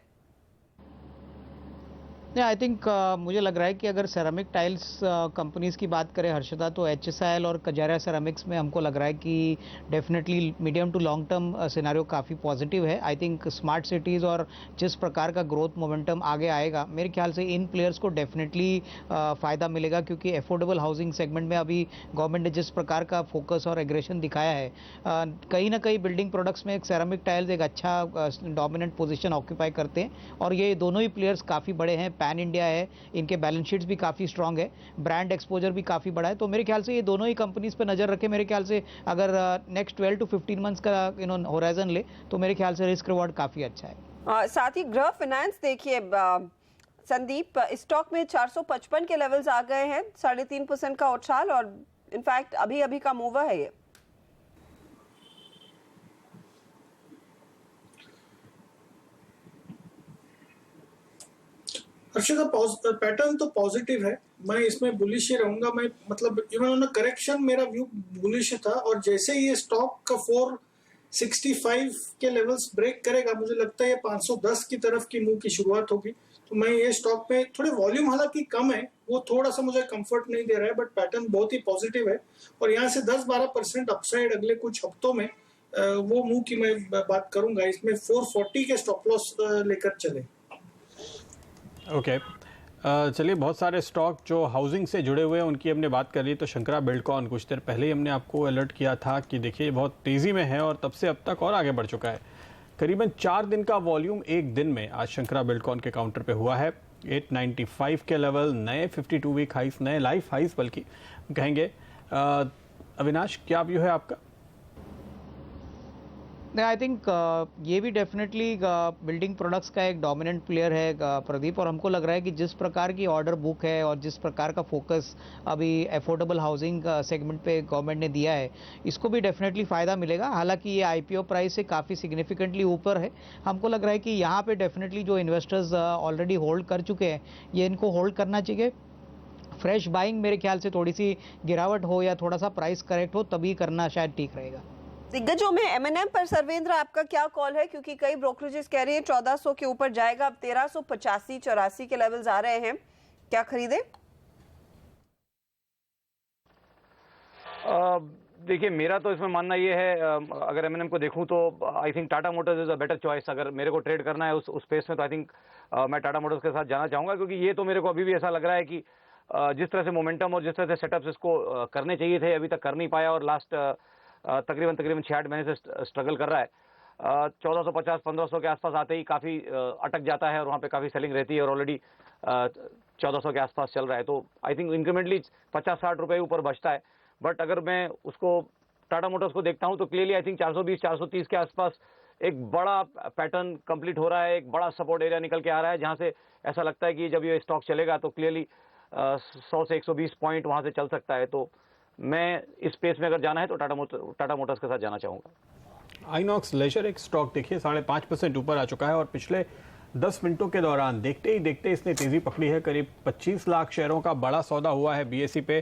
आई थिंक मुझे लग रहा है कि अगर सेरामिक टाइल्स कंपनीज की बात करें हर्षदा, तो HSIL और कजारिया सेरामिक्स में हमको लग रहा है कि definitely medium to long term scenario काफ़ी पॉजिटिव है। आई थिंक स्मार्ट सिटीज़ और जिस प्रकार का ग्रोथ मोमेंटम आगे आएगा, मेरे ख्याल से इन प्लेयर्स को डेफिनेटली फ़ायदा मिलेगा, क्योंकि अफोर्डेबल हाउसिंग सेगमेंट में अभी गवर्नमेंट ने जिस प्रकार का फोकस और एग्रेशन दिखाया है, कहीं ना कहीं बिल्डिंग प्रोडक्ट्स में एक सेरामिक टाइल्स एक अच्छा डोमिनेंट पोजीशन ऑक्यूपाई करते हैं। और ये दोनों ही प्लेयर्स काफ़ी बड़े हैं, पैन इंडिया है, इनके बैलेंस शीट्स भी काफ़ी स्ट्रांग है, ब्रांड एक्सपोजर भी काफ़ी बड़ा है। तो मेरे ख्याल से ये दोनों ही कंपनीज पे नज़र रखे। मेरे ख्याल से अगर नेक्स्ट 12 to 15 मंथ्स का होराइजन ले, तो मेरे ख्याल से रिस्क रिवॉर्ड काफ़ी अच्छा है। साथ ही गृह फाइनेंस देखिए संदीप, स्टॉक में 455 के लेवल्स आ गए हैं, 3.5% का उछाल, और इनफैक्ट अभी अभी का मूवर है ये। हर्षदा, पैटर्न तो पॉजिटिव है, मैं इसमें बुलिश ही रहूंगा। मैं मतलब इवन ऑन करेक्शन मेरा व्यू बुलिश था, और जैसे ही ये स्टॉक का 465 के लेवल्स ब्रेक करेगा, मुझे लगता है ये 510 की तरफ की मूव की शुरुआत होगी। तो मैं ये स्टॉक में थोड़े वॉल्यूम हालांकि कम है, वो थोड़ा सा मुझे कंफर्ट नहीं दे रहा है, बट पैटर्न बहुत ही पॉजिटिव है, और यहाँ से 10-12% अपसाइड अगले कुछ हफ्तों में वो मूव की मैं बात करूंगा। इसमें 440 के स्टॉप लॉस लेकर चले। ओके, चलिए, बहुत सारे स्टॉक जो हाउसिंग से जुड़े हुए हैं उनकी हमने बात कर ली। तो शंकरा बिल्डकॉन, कुछ देर पहले ही हमने आपको अलर्ट किया था कि देखिए बहुत तेज़ी में है, और तब से अब तक और आगे बढ़ चुका है। करीबन 4 दिन का वॉल्यूम एक दिन में आज शंकरा बिल्डकॉन के काउंटर पे हुआ है। 895 के लेवल, नए 52 वीक हाइस, नए लाइफ हाइस बल्कि कहेंगे। अविनाश, क्या व्यू है आपका? आई थिंक ये भी डेफिनेटली बिल्डिंग प्रोडक्ट्स का एक डोमिनेंट प्लेयर है प्रदीप, और हमको लग रहा है कि जिस प्रकार की ऑर्डर बुक है और जिस प्रकार का फोकस अभी अफोर्डेबल हाउसिंग सेगमेंट पे गवर्नमेंट ने दिया है, इसको भी डेफिनेटली फ़ायदा मिलेगा। हालांकि ये IPO प्राइस से काफ़ी सिग्निफिकेंटली ऊपर है। हमको लग रहा है कि यहाँ पे डेफिनेटली जो इन्वेस्टर्स ऑलरेडी होल्ड कर चुके हैं, ये इनको होल्ड करना चाहिए। फ्रेश बाइंग मेरे ख्याल से थोड़ी सी गिरावट हो या थोड़ा सा प्राइस करेक्ट हो तभी करना शायद ठीक रहेगा। दिग्गजों में M&M पर सर्वेंद्र, आपका क्या कॉल है? क्योंकि कई ब्रोकरेजेस कह रही हैं 1400 के ऊपर जाएगा, अब 1385-84 के लेवल्स आ रहे हैं, क्या खरीदे? देखिए, मेरा तो इसमें मानना ये है, अगर M&M को देखूं तो I think Tata Motors is a better choice. अगर मेरे को ट्रेड करना है उस स्पेस में, तो आई थिंक मैं टाटा मोटर्स के साथ जाना चाहूंगा, क्योंकि ये तो मेरे को अभी भी ऐसा लग रहा है कि जिस तरह से मोमेंटम और जिस तरह से सेटअप्स इसको करने चाहिए थे, अभी तक कर नहीं पाया, और लास्ट तकरीबन 66 महीने से स्ट्रगल कर रहा है। 1450-1500 के आसपास आते ही काफ़ी अटक जाता है, और वहाँ पे काफ़ी सेलिंग रहती है, और ऑलरेडी 1400 के आसपास चल रहा है। तो आई थिंक इंक्रीमेंटली 50-60 रुपये ऊपर बचता है। बट अगर मैं उसको टाटा मोटर्स को देखता हूँ तो क्लियरली आई थिंक 420-430 के आसपास एक बड़ा पैटर्न कंप्लीट हो रहा है, एक बड़ा सपोर्ट एरिया निकल के आ रहा है, जहाँ से ऐसा लगता है कि जब ये स्टॉक चलेगा तो क्लियरली 100 से 120 पॉइंट वहाँ से चल सकता है। तो मैं इस स्पेस में अगर जाना है तो टाटा मोटर्स के साथ जाना चाहूँगा। आइनॉक्स लेजर एक स्टॉक देखिए 5.5% ऊपर आ चुका है, और पिछले 10 मिनटों के दौरान देखते ही देखते इसने तेजी पकड़ी है। करीब 25 लाख शेयरों का बड़ा सौदा हुआ है BSE पे।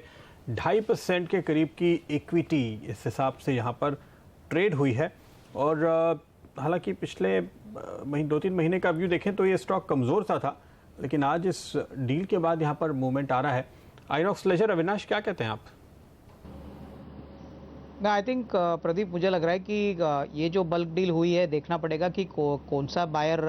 2.5% के करीब की इक्विटी इस हिसाब से यहाँ पर ट्रेड हुई है। और हालांकि पिछले 2-3 महीने का व्यू देखें तो ये स्टॉक कमज़ोर सा था, लेकिन आज इस डील के बाद यहाँ पर मूवमेंट आ रहा है। आइनॉक्स लेजर, अविनाश क्या कहते हैं आप? आई थिंक प्रदीप, मुझे लग रहा है कि ये जो बल्क डील हुई है, देखना पड़ेगा कि कौन सा बायर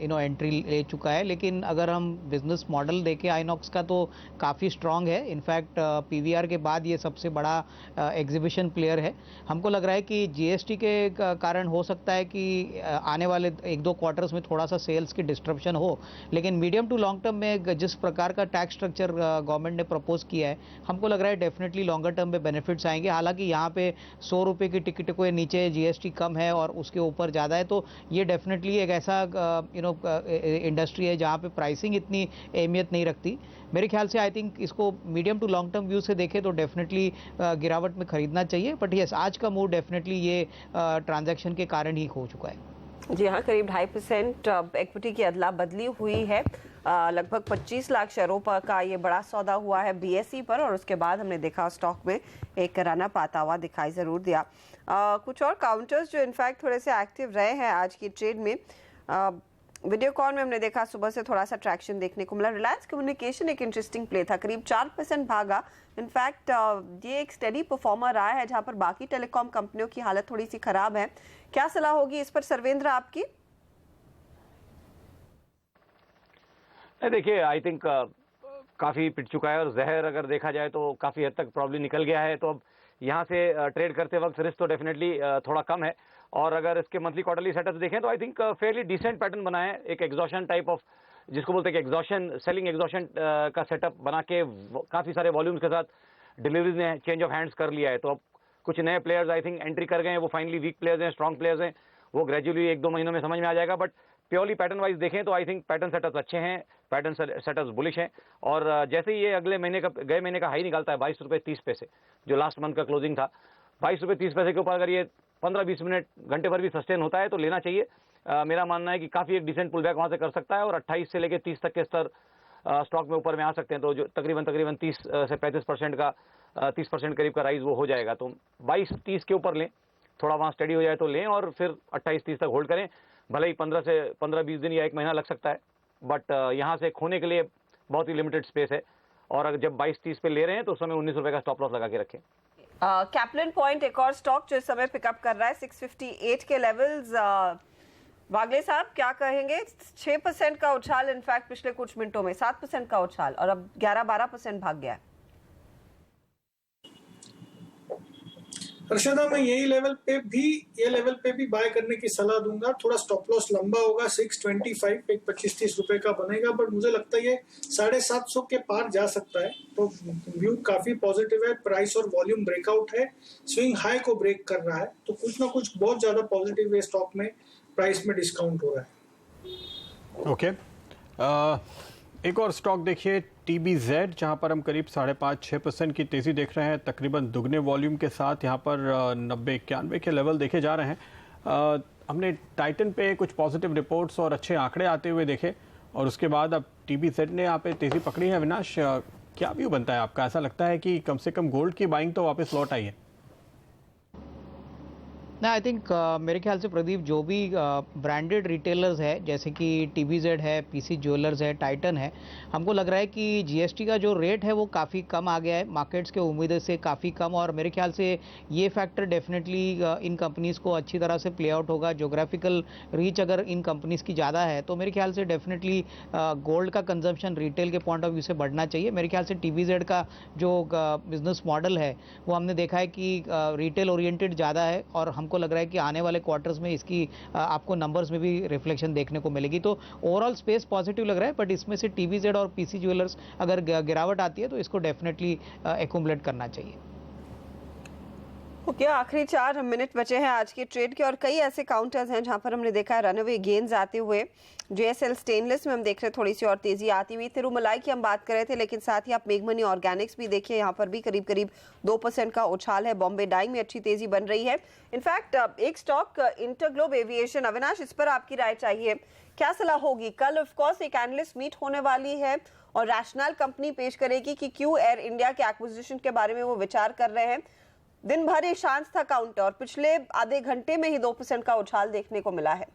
एंट्री ले चुका है। लेकिन अगर हम बिजनेस मॉडल देखें आइनॉक्स का, तो काफ़ी स्ट्रांग है। इनफैक्ट PVR के बाद ये सबसे बड़ा एग्जीबिशन प्लेयर है। हमको लग रहा है कि GST के कारण हो सकता है कि आने वाले 1-2 क्वार्टर्स में थोड़ा सा सेल्स की डिस्ट्रप्शन हो, लेकिन मीडियम टू लॉन्ग टर्म में जिस प्रकार का टैक्स स्ट्रक्चर गवर्नमेंट ने प्रपोज किया है, हमको लग रहा है डेफिनेटली लॉन्गर टर्म में बेनिफिट्स आएंगे। हालांकि यहाँ पे 100 रुपये की टिकट को नीचे GST कम है और उसके ऊपर ज़्यादा है, तो ये डेफिनेटली एक ऐसा इंडस्ट्री है जहाँ पे प्राइसिंग इतनी अहमियत नहीं रखती। मेरे ख्याल से आई थिंक इसको medium to long term view से देखें तो डेफिनेटली गिरावट में खरीदना चाहिए। बट यस, आज का मूव डेफिनेटली ये ट्रांजैक्शन के कारण ही हो चुका है। जी हाँ, करीब 2.5% इक्विटी की अदला बदली हुई है। लगभग 25 लाख शेयरों पर का ये बड़ा सौदा हुआ है BSE पर, और उसके बाद हमने देखा स्टॉक में एक रनअप आता हुआ दिखाई ज़रूर दिया। कुछ और काउंटर्स जो इनफैक्ट थोड़े से एक्टिव रहे हैं आज की ट्रेड में, वीडियोकॉन में हमने देखा सुबह से थोड़ा सा ट्रैक्शन देखने को मिला। रिलायंस कम्युनिकेशन एक इंटरेस्टिंग प्ले था, करीब 4% भागा। इनफैक्ट ये एक स्टेडी परफॉर्मर रहा है, जहां पर बाकी टेलीकॉम कंपनियों की हालत थोड़ी सी खराब है। क्या सलाह होगी इस पर सर्वेंद्र आपकी? देखिए, आई थिंक काफी पिट चुका है और जहर अगर देखा जाए तो काफी हद तक प्रॉब्लम निकल गया है। तो अब यहाँ से ट्रेड करते वक्त रिस्क तो डेफिनेटली थोड़ा कम है। और अगर इसके मंथली क्वार्टरली सेटअप देखें तो I think fairly decent pattern बना है, एक एग्जॉशन टाइप ऑफ, जिसको बोलते हैं कि एग्जॉशन, सेलिंग एग्जॉशन का सेटअप बना के काफी सारे वॉल्यूम्स के साथ डिलीवरीज ने चेंज ऑफ हैंड्स कर लिया है। तो अब कुछ नए प्लेयर्स आई थिंक एंट्री कर गए हैं, वो फाइनली वीक प्लेयर्स हैं, स्ट्रॉन्ग प्लेयर्स हैं, वो ग्रेजुअली 1-2 महीनों में समझ में आ जाएगा। बट प्योरली पैटर्न वाइज देखें तो आई थिंक पैटर्न सेटअप्स अच्छे हैं, पैटर्न सेटअप्स बुलिश हैं। और जैसे ही ये अगले महीने का, गए महीने का हाई निकालता है 22 रुपये 30 पैसे, जो लास्ट मंथ का क्लोजिंग था, 22 रुपये 30 पैसे के ऊपर अगर ये 15-20 मिनट, घंटे भर भी सस्टेन होता है तो लेना चाहिए। मेरा मानना है कि काफी एक डिसेंट पुल बैक वहां से कर सकता है और 28 से लेकर 30 तक के स्तर स्टॉक में ऊपर में आ सकते हैं। तो जो तकरीबन 30 से 35% का 30% करीब का राइज वो हो जाएगा। तो 22-30 के ऊपर लें, थोड़ा वहां स्टडी हो जाए तो लें और फिर 28-30 तक होल्ड करें। भले ही 15-20 दिन या 1 महीना लग सकता है, बट यहाँ से खोने के लिए बहुत ही लिमिटेड स्पेस है। और अगर जब 22-30 पे ले रहे हैं तो उस समय 19 रुपए का स्टॉप लॉस लगा के रखें। कैप्लिन पॉइंट एक और स्टॉक जो इस समय पिकअप कर रहा है 658 के लेवल्स। वागले साहब क्या कहेंगे? 6% का उछाल, इनफैक्ट पिछले कुछ मिनटों में 7% का उछाल और अब 11-12% भाग गया है। हर्षदा, मैं ये लेवल पे भी बाय करने की सलाह दूंगा। थोड़ा स्टॉप लॉस लंबा होगा, 625, एक 25-30 रुपए का बनेगा, बट मुझे लगता है ये 750 के पार जा सकता है। तो व्यू काफी पॉजिटिव है, प्राइस और वॉल्यूम ब्रेकआउट है, स्विंग हाई को ब्रेक कर रहा है, तो कुछ ना कुछ बहुत ज्यादा पॉजिटिव है स्टॉक में, प्राइस में डिस्काउंट हो रहा है। ओके, एक और स्टॉक देखिए TBZ, जहां पर हम करीब 5.5-6% की तेजी देख रहे हैं, तकरीबन दुगने वॉल्यूम के साथ यहां पर 90-91 के लेवल देखे जा रहे हैं। हमने टाइटन पे कुछ पॉजिटिव रिपोर्ट्स और अच्छे आंकड़े आते हुए देखे और उसके बाद अब TBZ ने यहाँ पे तेजी पकड़ी है। अविनाश, क्या व्यू बनता है आपका? ऐसा लगता है कि कम से कम गोल्ड की बाइंग तो वापस लौट आई है? ना, आई थिंक मेरे ख्याल से प्रदीप, जो भी ब्रांडेड रिटेलर्स है जैसे कि TBZ है, PC ज्वेलर्स है, टाइटन है, हमको लग रहा है कि GST का जो रेट है वो काफ़ी कम आ गया है, मार्केट्स के उम्मीद से काफ़ी कम। और मेरे ख्याल से ये फैक्टर डेफिनेटली इन कंपनीज़ को अच्छी तरह से प्ले आउट होगा। जोग्राफिकल रीच अगर इन कंपनीज़ की ज़्यादा है तो मेरे ख्याल से डेफिनेटली गोल्ड का कंजम्पशन रिटेल के पॉइंट ऑफ व्यू से बढ़ना चाहिए। मेरे ख्याल से TBZ का जो बिजनेस मॉडल है वो हमने देखा है कि रिटेल ओरिएंटेड ज़्यादा है और हमको लग रहा है कि आने वाले क्वार्टर्स में इसकी आपको नंबर्स में भी रिफ्लेक्शन देखने को मिलेगी। तो ओवरऑल स्पेस पॉजिटिव लग रहा है, बट इसमें से TBZ और PC ज्वेलर्स अगर गिरावट आती है तो इसको डेफिनेटली एक्यूमुलेट करना चाहिए। ओके, आखिरी 4 मिनट बचे हैं आज के ट्रेड के और कई ऐसे काउंटर्स हैं जहां पर हमने देखा है रनअवे गेन्स आते हुए। JSL स्टेनलेस में हम देख रहे हैं थोड़ी सी और तेजी आती हुई। तिरुमलाई की हम बात कर रहे थे, लेकिन साथ ही आप मेघमनी ऑर्गेनिक्स भी देखिए, यहाँ पर भी करीब 2% का उछाल है। बॉम्बे डाइंग में अच्छी तेजी बन रही है। इनफैक्ट एक स्टॉक इंटरग्लोब एविएशन, अविनाश, इस पर आपकी राय चाहिए, क्या सलाह होगी? कल ऑफकोर्स एक एनालिस्ट मीट होने वाली है और रैशनल कंपनी पेश करेगी कि क्यों एयर इंडिया के एक्विजिशन के बारे में वो विचार कर रहे हैं। दिन भर ये शांत था काउंटर और पिछले आधे घंटे में ही 2% का उछाल देखने को मिला है।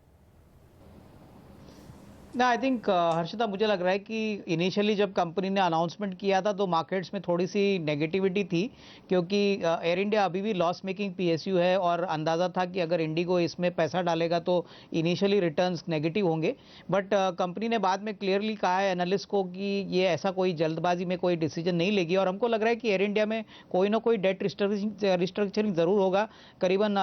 ना, आई थिंक हर्षिता, मुझे लग रहा है कि इनिशियली जब कंपनी ने अनाउंसमेंट किया था तो मार्केट्स में थोड़ी सी नेगेटिविटी थी, क्योंकि एयर इंडिया अभी भी लॉस मेकिंग PSU है और अंदाज़ा था कि अगर इंडिगो इसमें पैसा डालेगा तो इनिशियली रिटर्न्स नेगेटिव होंगे। बट कंपनी ने बाद में क्लियरली कहा है एनालिस्ट को कि ये ऐसा कोई जल्दबाजी में कोई डिसीजन नहीं लेगी और हमको लग रहा है कि एयर इंडिया में कोई ना कोई डेट रिस्ट्रक्चरिंग ज़रूर होगा। करीबन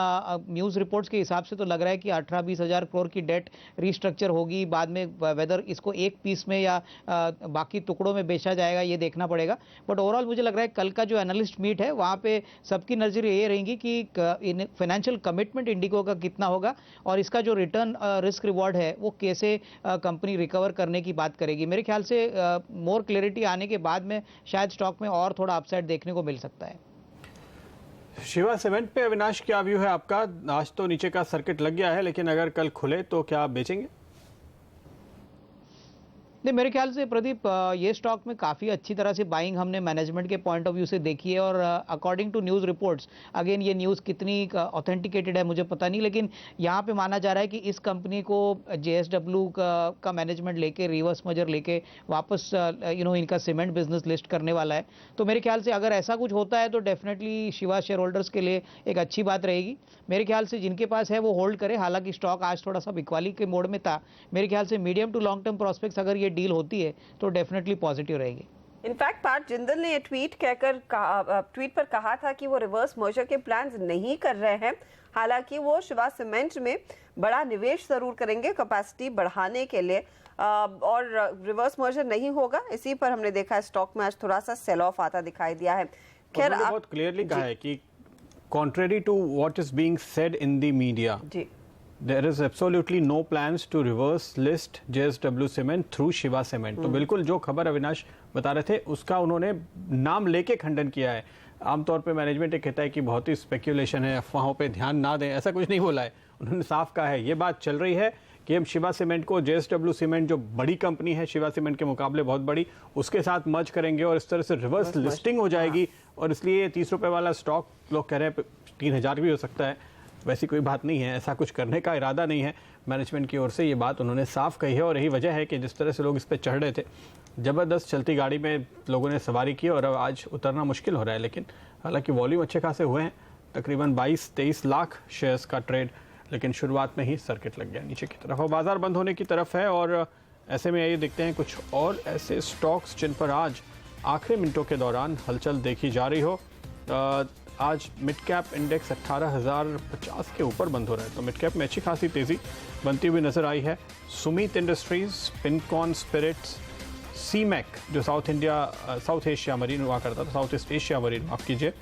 न्यूज़ रिपोर्ट्स के हिसाब से तो लग रहा है कि 18-20 हज़ार करोड़ की डेट रिस्ट्रक्चर होगी। बाद में वेदर इसको एक पीस में या बाकी टुकड़ों में बेचा जाएगा ये देखना पड़ेगा। बट ओवरऑल मुझे लग रहा है कल का जो एनालिस्ट मीट है वहाँ पे सबकी नज़र ये रहेंगी कि फाइनेंशियल कमिटमेंट इंडिगो का कितना होगा और इसका जो रिटर्न रिस्क रिवॉर्ड है वो कैसे कंपनी रिकवर करने की बात करेगी। मेरे ख्याल से मोर क्लैरिटी आने के बाद में शायद स्टॉक में और थोड़ा अपसाइड देखने को मिल सकता है। शिवा सीमेंट पे अविनाश, क्या व्यू है आपका? आज तो नीचे का सर्किट लग गया है, लेकिन अगर कल खुले तो क्या आप बेचेंगे? नहीं, मेरे ख्याल से प्रदीप ये स्टॉक में काफ़ी अच्छी तरह से बाइंग हमने मैनेजमेंट के पॉइंट ऑफ व्यू से देखी है और according to news reports, again ये न्यूज़ कितनी ऑथेंटिकेटेड है मुझे पता नहीं, लेकिन यहाँ पे माना जा रहा है कि इस कंपनी को JSW का मैनेजमेंट लेके रिवर्स मर्जर लेके वापस इनका सीमेंट बिजनेस लिस्ट करने वाला है। तो मेरे ख्याल से अगर ऐसा कुछ होता है तो डेफिनेटली शिवा शेयर होल्डर्स के लिए एक अच्छी बात रहेगी। मेरे ख्याल से जिनके पास है वो होल्ड करे, हालांकि स्टॉक आज थोड़ा सा बिकवाली के मोड में था। मेरे ख्याल से medium to long term prospects अगर ये डील होती है तो डेफिनेटली पॉजिटिव रहेगी। इनफैक्ट पार्थ जिंदल ने ट्वीट पर कहा था कि वो रिवर्स मर्जर के प्लान्स नहीं कर रहे हैं। हालांकि वो शिवा सीमेंट में बड़ा निवेश जरूर करेंगे कैपेसिटी बढ़ाने के लिए, और रिवर्स मर्जर नहीं होगा। इसी पर हमने देखा है स्टॉक में आज थोड़ा सा सेल ऑफ आता दिखाई दिया है। खैर बहुत क्लियरली कहा है कि contrary to what is being said in the media, there is absolutely no plans to reverse list JSW Cement through Shiva Cement। तो बिल्कुल जो खबर अविनाश बता रहे थे उसका उन्होंने नाम लेके खंडन किया है। आमतौर पे मैनेजमेंट ये कहता है कि बहुत ही स्पेक्यूलेशन है, अफवाहों पे ध्यान ना दें, ऐसा कुछ नहीं बोला है। उन्होंने साफ कहा है, ये बात चल रही है कि हम शिवा सीमेंट को JSW सीमेंट जो बड़ी कंपनी है शिवा सीमेंट के मुकाबले बहुत बड़ी, उसके साथ मर्ज करेंगे और इस तरह से रिवर्स लिस्टिंग हो जाएगी। और इसलिए 30 रुपए वाला स्टॉक लोग कह रहे हैं 3000 भी हो सकता है। वैसी कोई बात नहीं है, ऐसा कुछ करने का इरादा नहीं है मैनेजमेंट की ओर से। ये बात उन्होंने साफ कही है और यही वजह है कि जिस तरह से लोग इस पर चढ़ रहे थे, ज़बरदस्त चलती गाड़ी में लोगों ने सवारी की और अब आज उतरना मुश्किल हो रहा है। लेकिन हालांकि वॉल्यूम अच्छे खासे हुए हैं, तकरीबन 22-23 लाख शेयर्स का ट्रेड, लेकिन शुरुआत में ही सर्किट लग गया नीचे की तरफ और बाजार बंद होने की तरफ है। और ऐसे में आइए देखते हैं कुछ और ऐसे स्टॉक्स जिन पर आज आखिरी मिनटों के दौरान हलचल देखी जा रही हो। आज मिड कैप इंडेक्स 18,050 के ऊपर बंद हो रहा है, तो मिड कैप में अच्छी खासी तेज़ी बनती हुई नजर आई है। सुमित इंडस्ट्रीज, पिनकॉन स्पिरिट्स, सीमैक जो साउथ एशिया मरीन हुआ करता था, साउथ ईस्ट एशिया मरीन माफ़ कीजिए,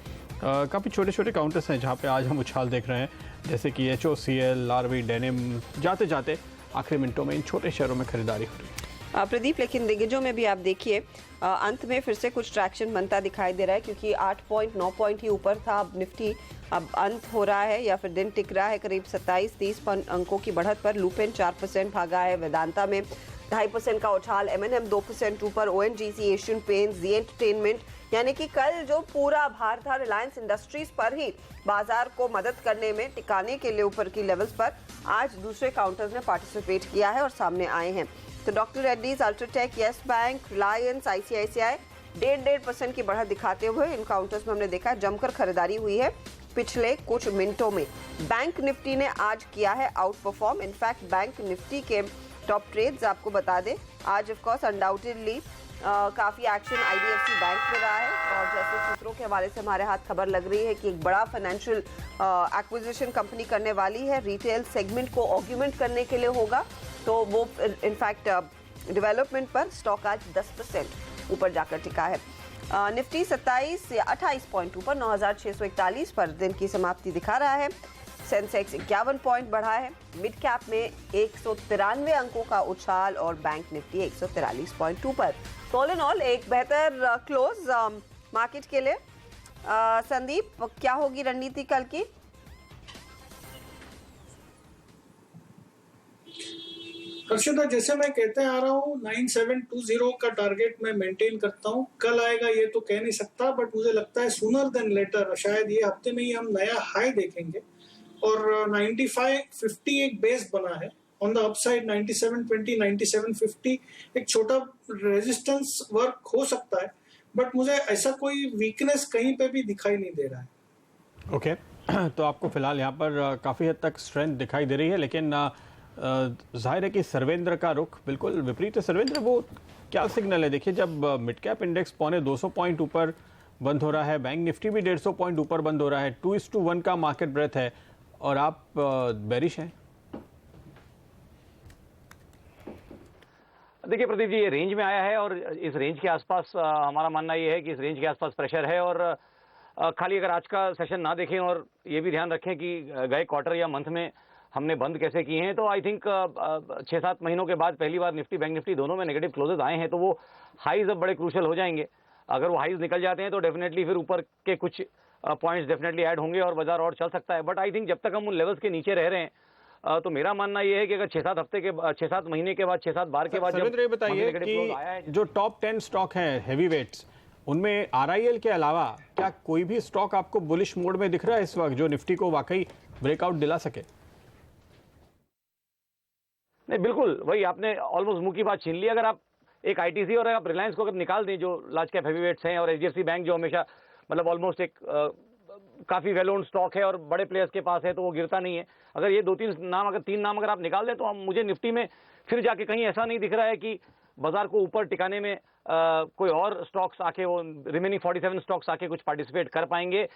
काफ़ी छोटे छोटे काउंटर्स हैं जहाँ पे आज हम उछाल देख रहे हैं, जैसे कि HOCL, लार्वी, डेनिम। जाते जाते आखिरी मिनटों में इन छोटे शेयरों में खरीदारी हो रही है। प्रदीप, लेकिन दिग्गजों में भी आप देखिए अंत में फिर से कुछ ट्रैक्शन बनता दिखाई दे रहा है, क्योंकि 8.9 पॉइंट ही ऊपर था, अब निफ्टी अब अंत हो रहा है या फिर दिन टिक रहा है करीब 27-30 अंकों की बढ़त पर। लुपिन 4% भागा है, वेदांता में 2.5% का उछाल, M&M 2% ऊपर, ONGC, एशियन पेंट्स, जी एंटरटेनमेंट, यानी कि कल जो पूरा भार था रिलायंस इंडस्ट्रीज पर ही बाजार को मदद करने में, टिकाने के लिए ऊपर की लेवल्स पर, आज दूसरे काउंटर्स ने पार्टिसिपेट किया है और सामने आए हैं। तो doctor Reddy's, UltraTech, yes bank, Reliance, ICICI 1.5% की बढ़त दिखाते हुए इन काउंटर्स में हमने देखा है जमकर खरीदारी हुई है पिछले कुछ मिनटों में। बैंक निफ्टी ने आज किया है out perform. In fact bank Nifty के टॉप ट्रेड्स आपको बता दें, आज ऑफ कोर्स अनडाउटेडली काफ़ी एक्शन IDFC बैंक में रहा है, और जैसे सूत्रों के हवाले से हमारे हाथ खबर लग रही है कि एक बड़ा फाइनेंशियल एक्विजिशन कंपनी करने वाली है, रिटेल सेगमेंट को ऑग्यूमेंट करने के लिए होगा, तो वो इनफैक्ट डेवलपमेंट पर स्टॉक आज 10% ऊपर जाकर टिका है। निफ्टी 27 या 28 पॉइंट ऊपर 9,641 पर दिन की समाप्ति दिखा रहा है। सेंसेक्स 51 पॉइंट बढ़ा है, मिड कैप में 193 अंकों का उछाल और बैंक निफ्टी 143 पॉइंट ऊपर। ऑल इन ऑल एक बेहतर क्लोज मार्केट के लिए। संदीप, क्या होगी रणनीति कल की? हर्षिता, जैसे मैं कहते आ रहा हूँ 9720 का टारगेट मैं मेंटेन करता हूँ। कल आएगा ये तो कह नहीं सकता, बट मुझे लगता है सूनर देन लेटर, शायद ये हफ्ते में ही हम नया हाई देखेंगे। और 9550 एक बेस बना है, ऑन द अपसाइड 9720, 9750 एक छोटा रेजिस्टेंस वर्क हो सकता है, बट मुझे ऐसा कोई वीकनेस कहीं पे भी दिखाई नहीं दे रहा है। ओके, तो आपको फिलहाल यहाँ पर काफ़ी हद तक स्ट्रेंथ दिखाई दे रही है, लेकिन जाहिर है कि सर्वेंद्र का रुख बिल्कुल विपरीत है। सर्वेंद्र, वो क्या सिग्नल है? देखिए, जब मिड कैप इंडेक्स 250 पॉइंट ऊपर बंद हो रहा है, बैंक निफ्टी भी 150 पॉइंट ऊपर बंद हो रहा है, 2:1 का मार्केट ब्रेथ है, और आप बेरिश हैं। देखिए प्रदीप जी, ये रेंज में आया है और इस रेंज के आसपास हमारा मानना ये है कि इस रेंज के आसपास प्रेशर है। और खाली अगर आज का सेशन ना देखें और ये भी ध्यान रखें कि गए क्वार्टर या मंथ में हमने बंद कैसे किए हैं, तो आई थिंक 6-7 महीनों के बाद पहली बार निफ्टी बैंक निफ्टी दोनों में नेगेटिव क्लोजेस आए हैं, तो वो हाईज अब बड़े क्रूशल हो जाएंगे। अगर वो हाईज निकल जाते हैं तो डेफिनेटली फिर ऊपर के कुछ पॉइंट्स डेफिनेटली ऐड होंगे और बाजार और चल सकता है। बट आई थिंक जब तक हम उन लेवल्स के नीचे रह रहे हैं तो मेरा मानना यह है कि अगर 6-7 महीने के बाद 6-7 बार के बाद सर्वेंद्र, ये बताइए कि जो टॉप 10 स्टॉक हैं हेवी वेट्स, उनमें RIL के अलावा क्या कोई भी स्टॉक आपको बुलिश मोड में दिख रहा है इस वक्त, जो निफ्टी को वाकई ब्रेकआउट दिला सके? नहीं, बिल्कुल वही आपने ऑलमोस्ट मुंह की बात छीन ली। अगर आप एक ITC और आप रिलायंस को अगर निकाल दें जो लार्ज कैप हैवीवेट्स हैं, और HDFC बैंक जो हमेशा मतलब ऑलमोस्ट एक काफी वेल ओन्ड स्टॉक है और बड़े प्लेयर्स के पास है, तो वो गिरता नहीं है। अगर ये 3 नाम अगर आप निकाल दें तो मुझे निफ्टी में फिर जाके कहीं ऐसा नहीं दिख रहा है कि बाजार को ऊपर टिकाने में कोई और स्टॉक्स आके, वो रिमेनिंग 47 स्टॉक्स आके कुछ पार्टिसिपेट कर पाएंगे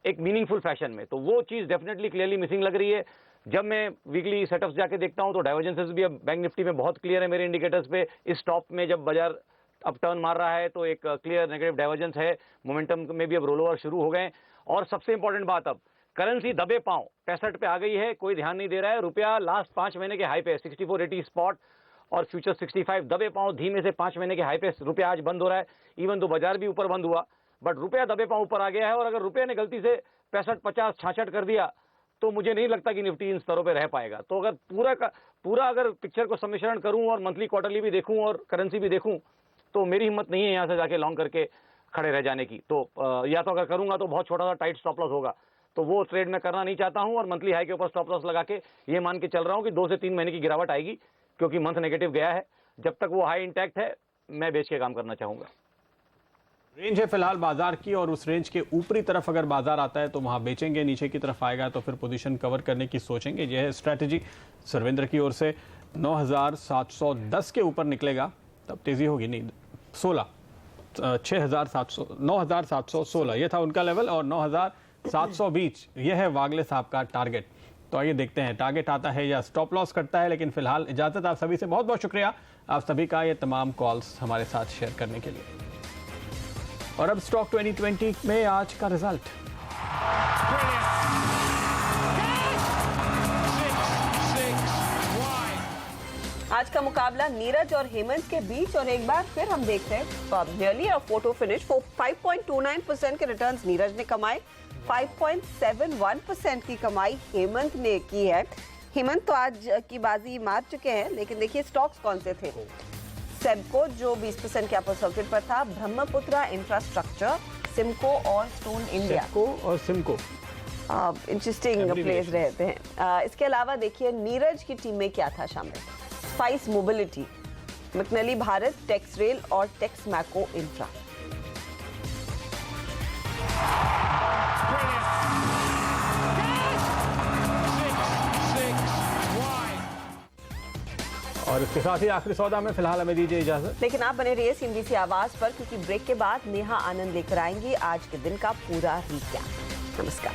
एक मीनिंगफुल फैशन में। तो वो चीज डेफिनेटली क्लियरली मिसिंग लग रही है। जब मैं वीकली सेटअप्स जाके देखता हूं तो डाइवर्जेंसेस भी अब बैंक निफ्टी में बहुत क्लियर है मेरे इंडिकेटर्स पे। इस टॉप में जब बाजार अब टर्न मार रहा है तो एक क्लियर नेगेटिव डाइवर्जेंस है, मोमेंटम में भी अब रोल ओवर शुरू हो गए। और सबसे इंपॉर्टेंट बात, अब करेंसी दबे पांव 65 पे आ गई है, कोई ध्यान नहीं दे रहा है। रुपया लास्ट 5 महीने के हाई पे 6480 स्पॉट और फ्यूचर 65 दबे पांव धीमे से 5 महीने के हाई पे रुपया आज बंद हो रहा है। इवन तो बाजार भी ऊपर बंद हुआ, बट रुपया दबे पांव ऊपर आ गया है। और अगर रुपये ने गलती से 65, 50, 66 कर दिया तो मुझे नहीं लगता कि निफ्टी इन स्तरों पे रह पाएगा। तो अगर पूरा अगर पिक्चर को सम्मिश्रण करूं और मंथली क्वार्टरली भी देखूं और करेंसी भी देखूं, तो मेरी हिम्मत नहीं है यहां से जाके लॉन्ग करके खड़े रह जाने की। तो या तो अगर करूंगा तो बहुत छोटा सा टाइट स्टॉप लॉस होगा, तो वो ट्रेड में करना नहीं चाहता हूं। और मंथली हाई के ऊपर स्टॉप लॉस लगा के ये मान के चल रहा हूं कि 2 से 3 महीने की गिरावट आएगी, क्योंकि मंथ नेगेटिव गया है। जब तक वो हाई इंटैक्ट है मैं बेच के काम करना चाहूंगा। रेंज है फिलहाल बाजार की, और उस रेंज के ऊपरी तरफ अगर बाजार आता है तो वहां बेचेंगे, नीचे की तरफ आएगा तो फिर पोजीशन कवर करने की सोचेंगे। यह है स्ट्रैटेजी सर्वेंद्र की ओर से। 9710 के ऊपर निकलेगा तब तेजी होगी, नहीं 9716 ये था उनका लेवल, और 9720 यह है वागले साहब का टारगेट। तो आइए देखते हैं टारगेट आता है या स्टॉप लॉस करता है। लेकिन फिलहाल इजाजत आप सभी से, बहुत बहुत शुक्रिया आप सभी का ये तमाम कॉल्स हमारे साथ शेयर करने के लिए। और अब स्टॉक 2020 में आज का रिजल्ट। आज का मुकाबला नीरज और हेमंत के बीच, और एक बार फिर हम देखते हैं नियरली और फोटो फिनिश। 5.29% के रिटर्न्स नीरज ने कमाए, 5.71% की कमाई हेमंत ने की है। हेमंत तो आज की बाजी मार चुके हैं, लेकिन देखिए स्टॉक्स कौन से थे। सेबको जो 20% के अपर सर्किट पर था, ब्रह्मपुत्रा इंफ्रास्ट्रक्चर, सिमको और स्टोन इंडिया। सेबको और सिमको इंटरेस्टिंग प्लेस रहते हैं। इसके अलावा देखिए नीरज की टीम में क्या था शामिल। Spice mobility, McNally Bharat, tex rail और टेक्स मैको इंफ्रा। और इसके साथ ही आखिरी सौदा में फिलहाल हमें दीजिए इजाजत। लेकिन आप बने रहिए CNBC आवाज पर, क्योंकि ब्रेक के बाद नेहा आनंद लेकर आएंगी आज के दिन का पूरा रिकैप। नमस्कार।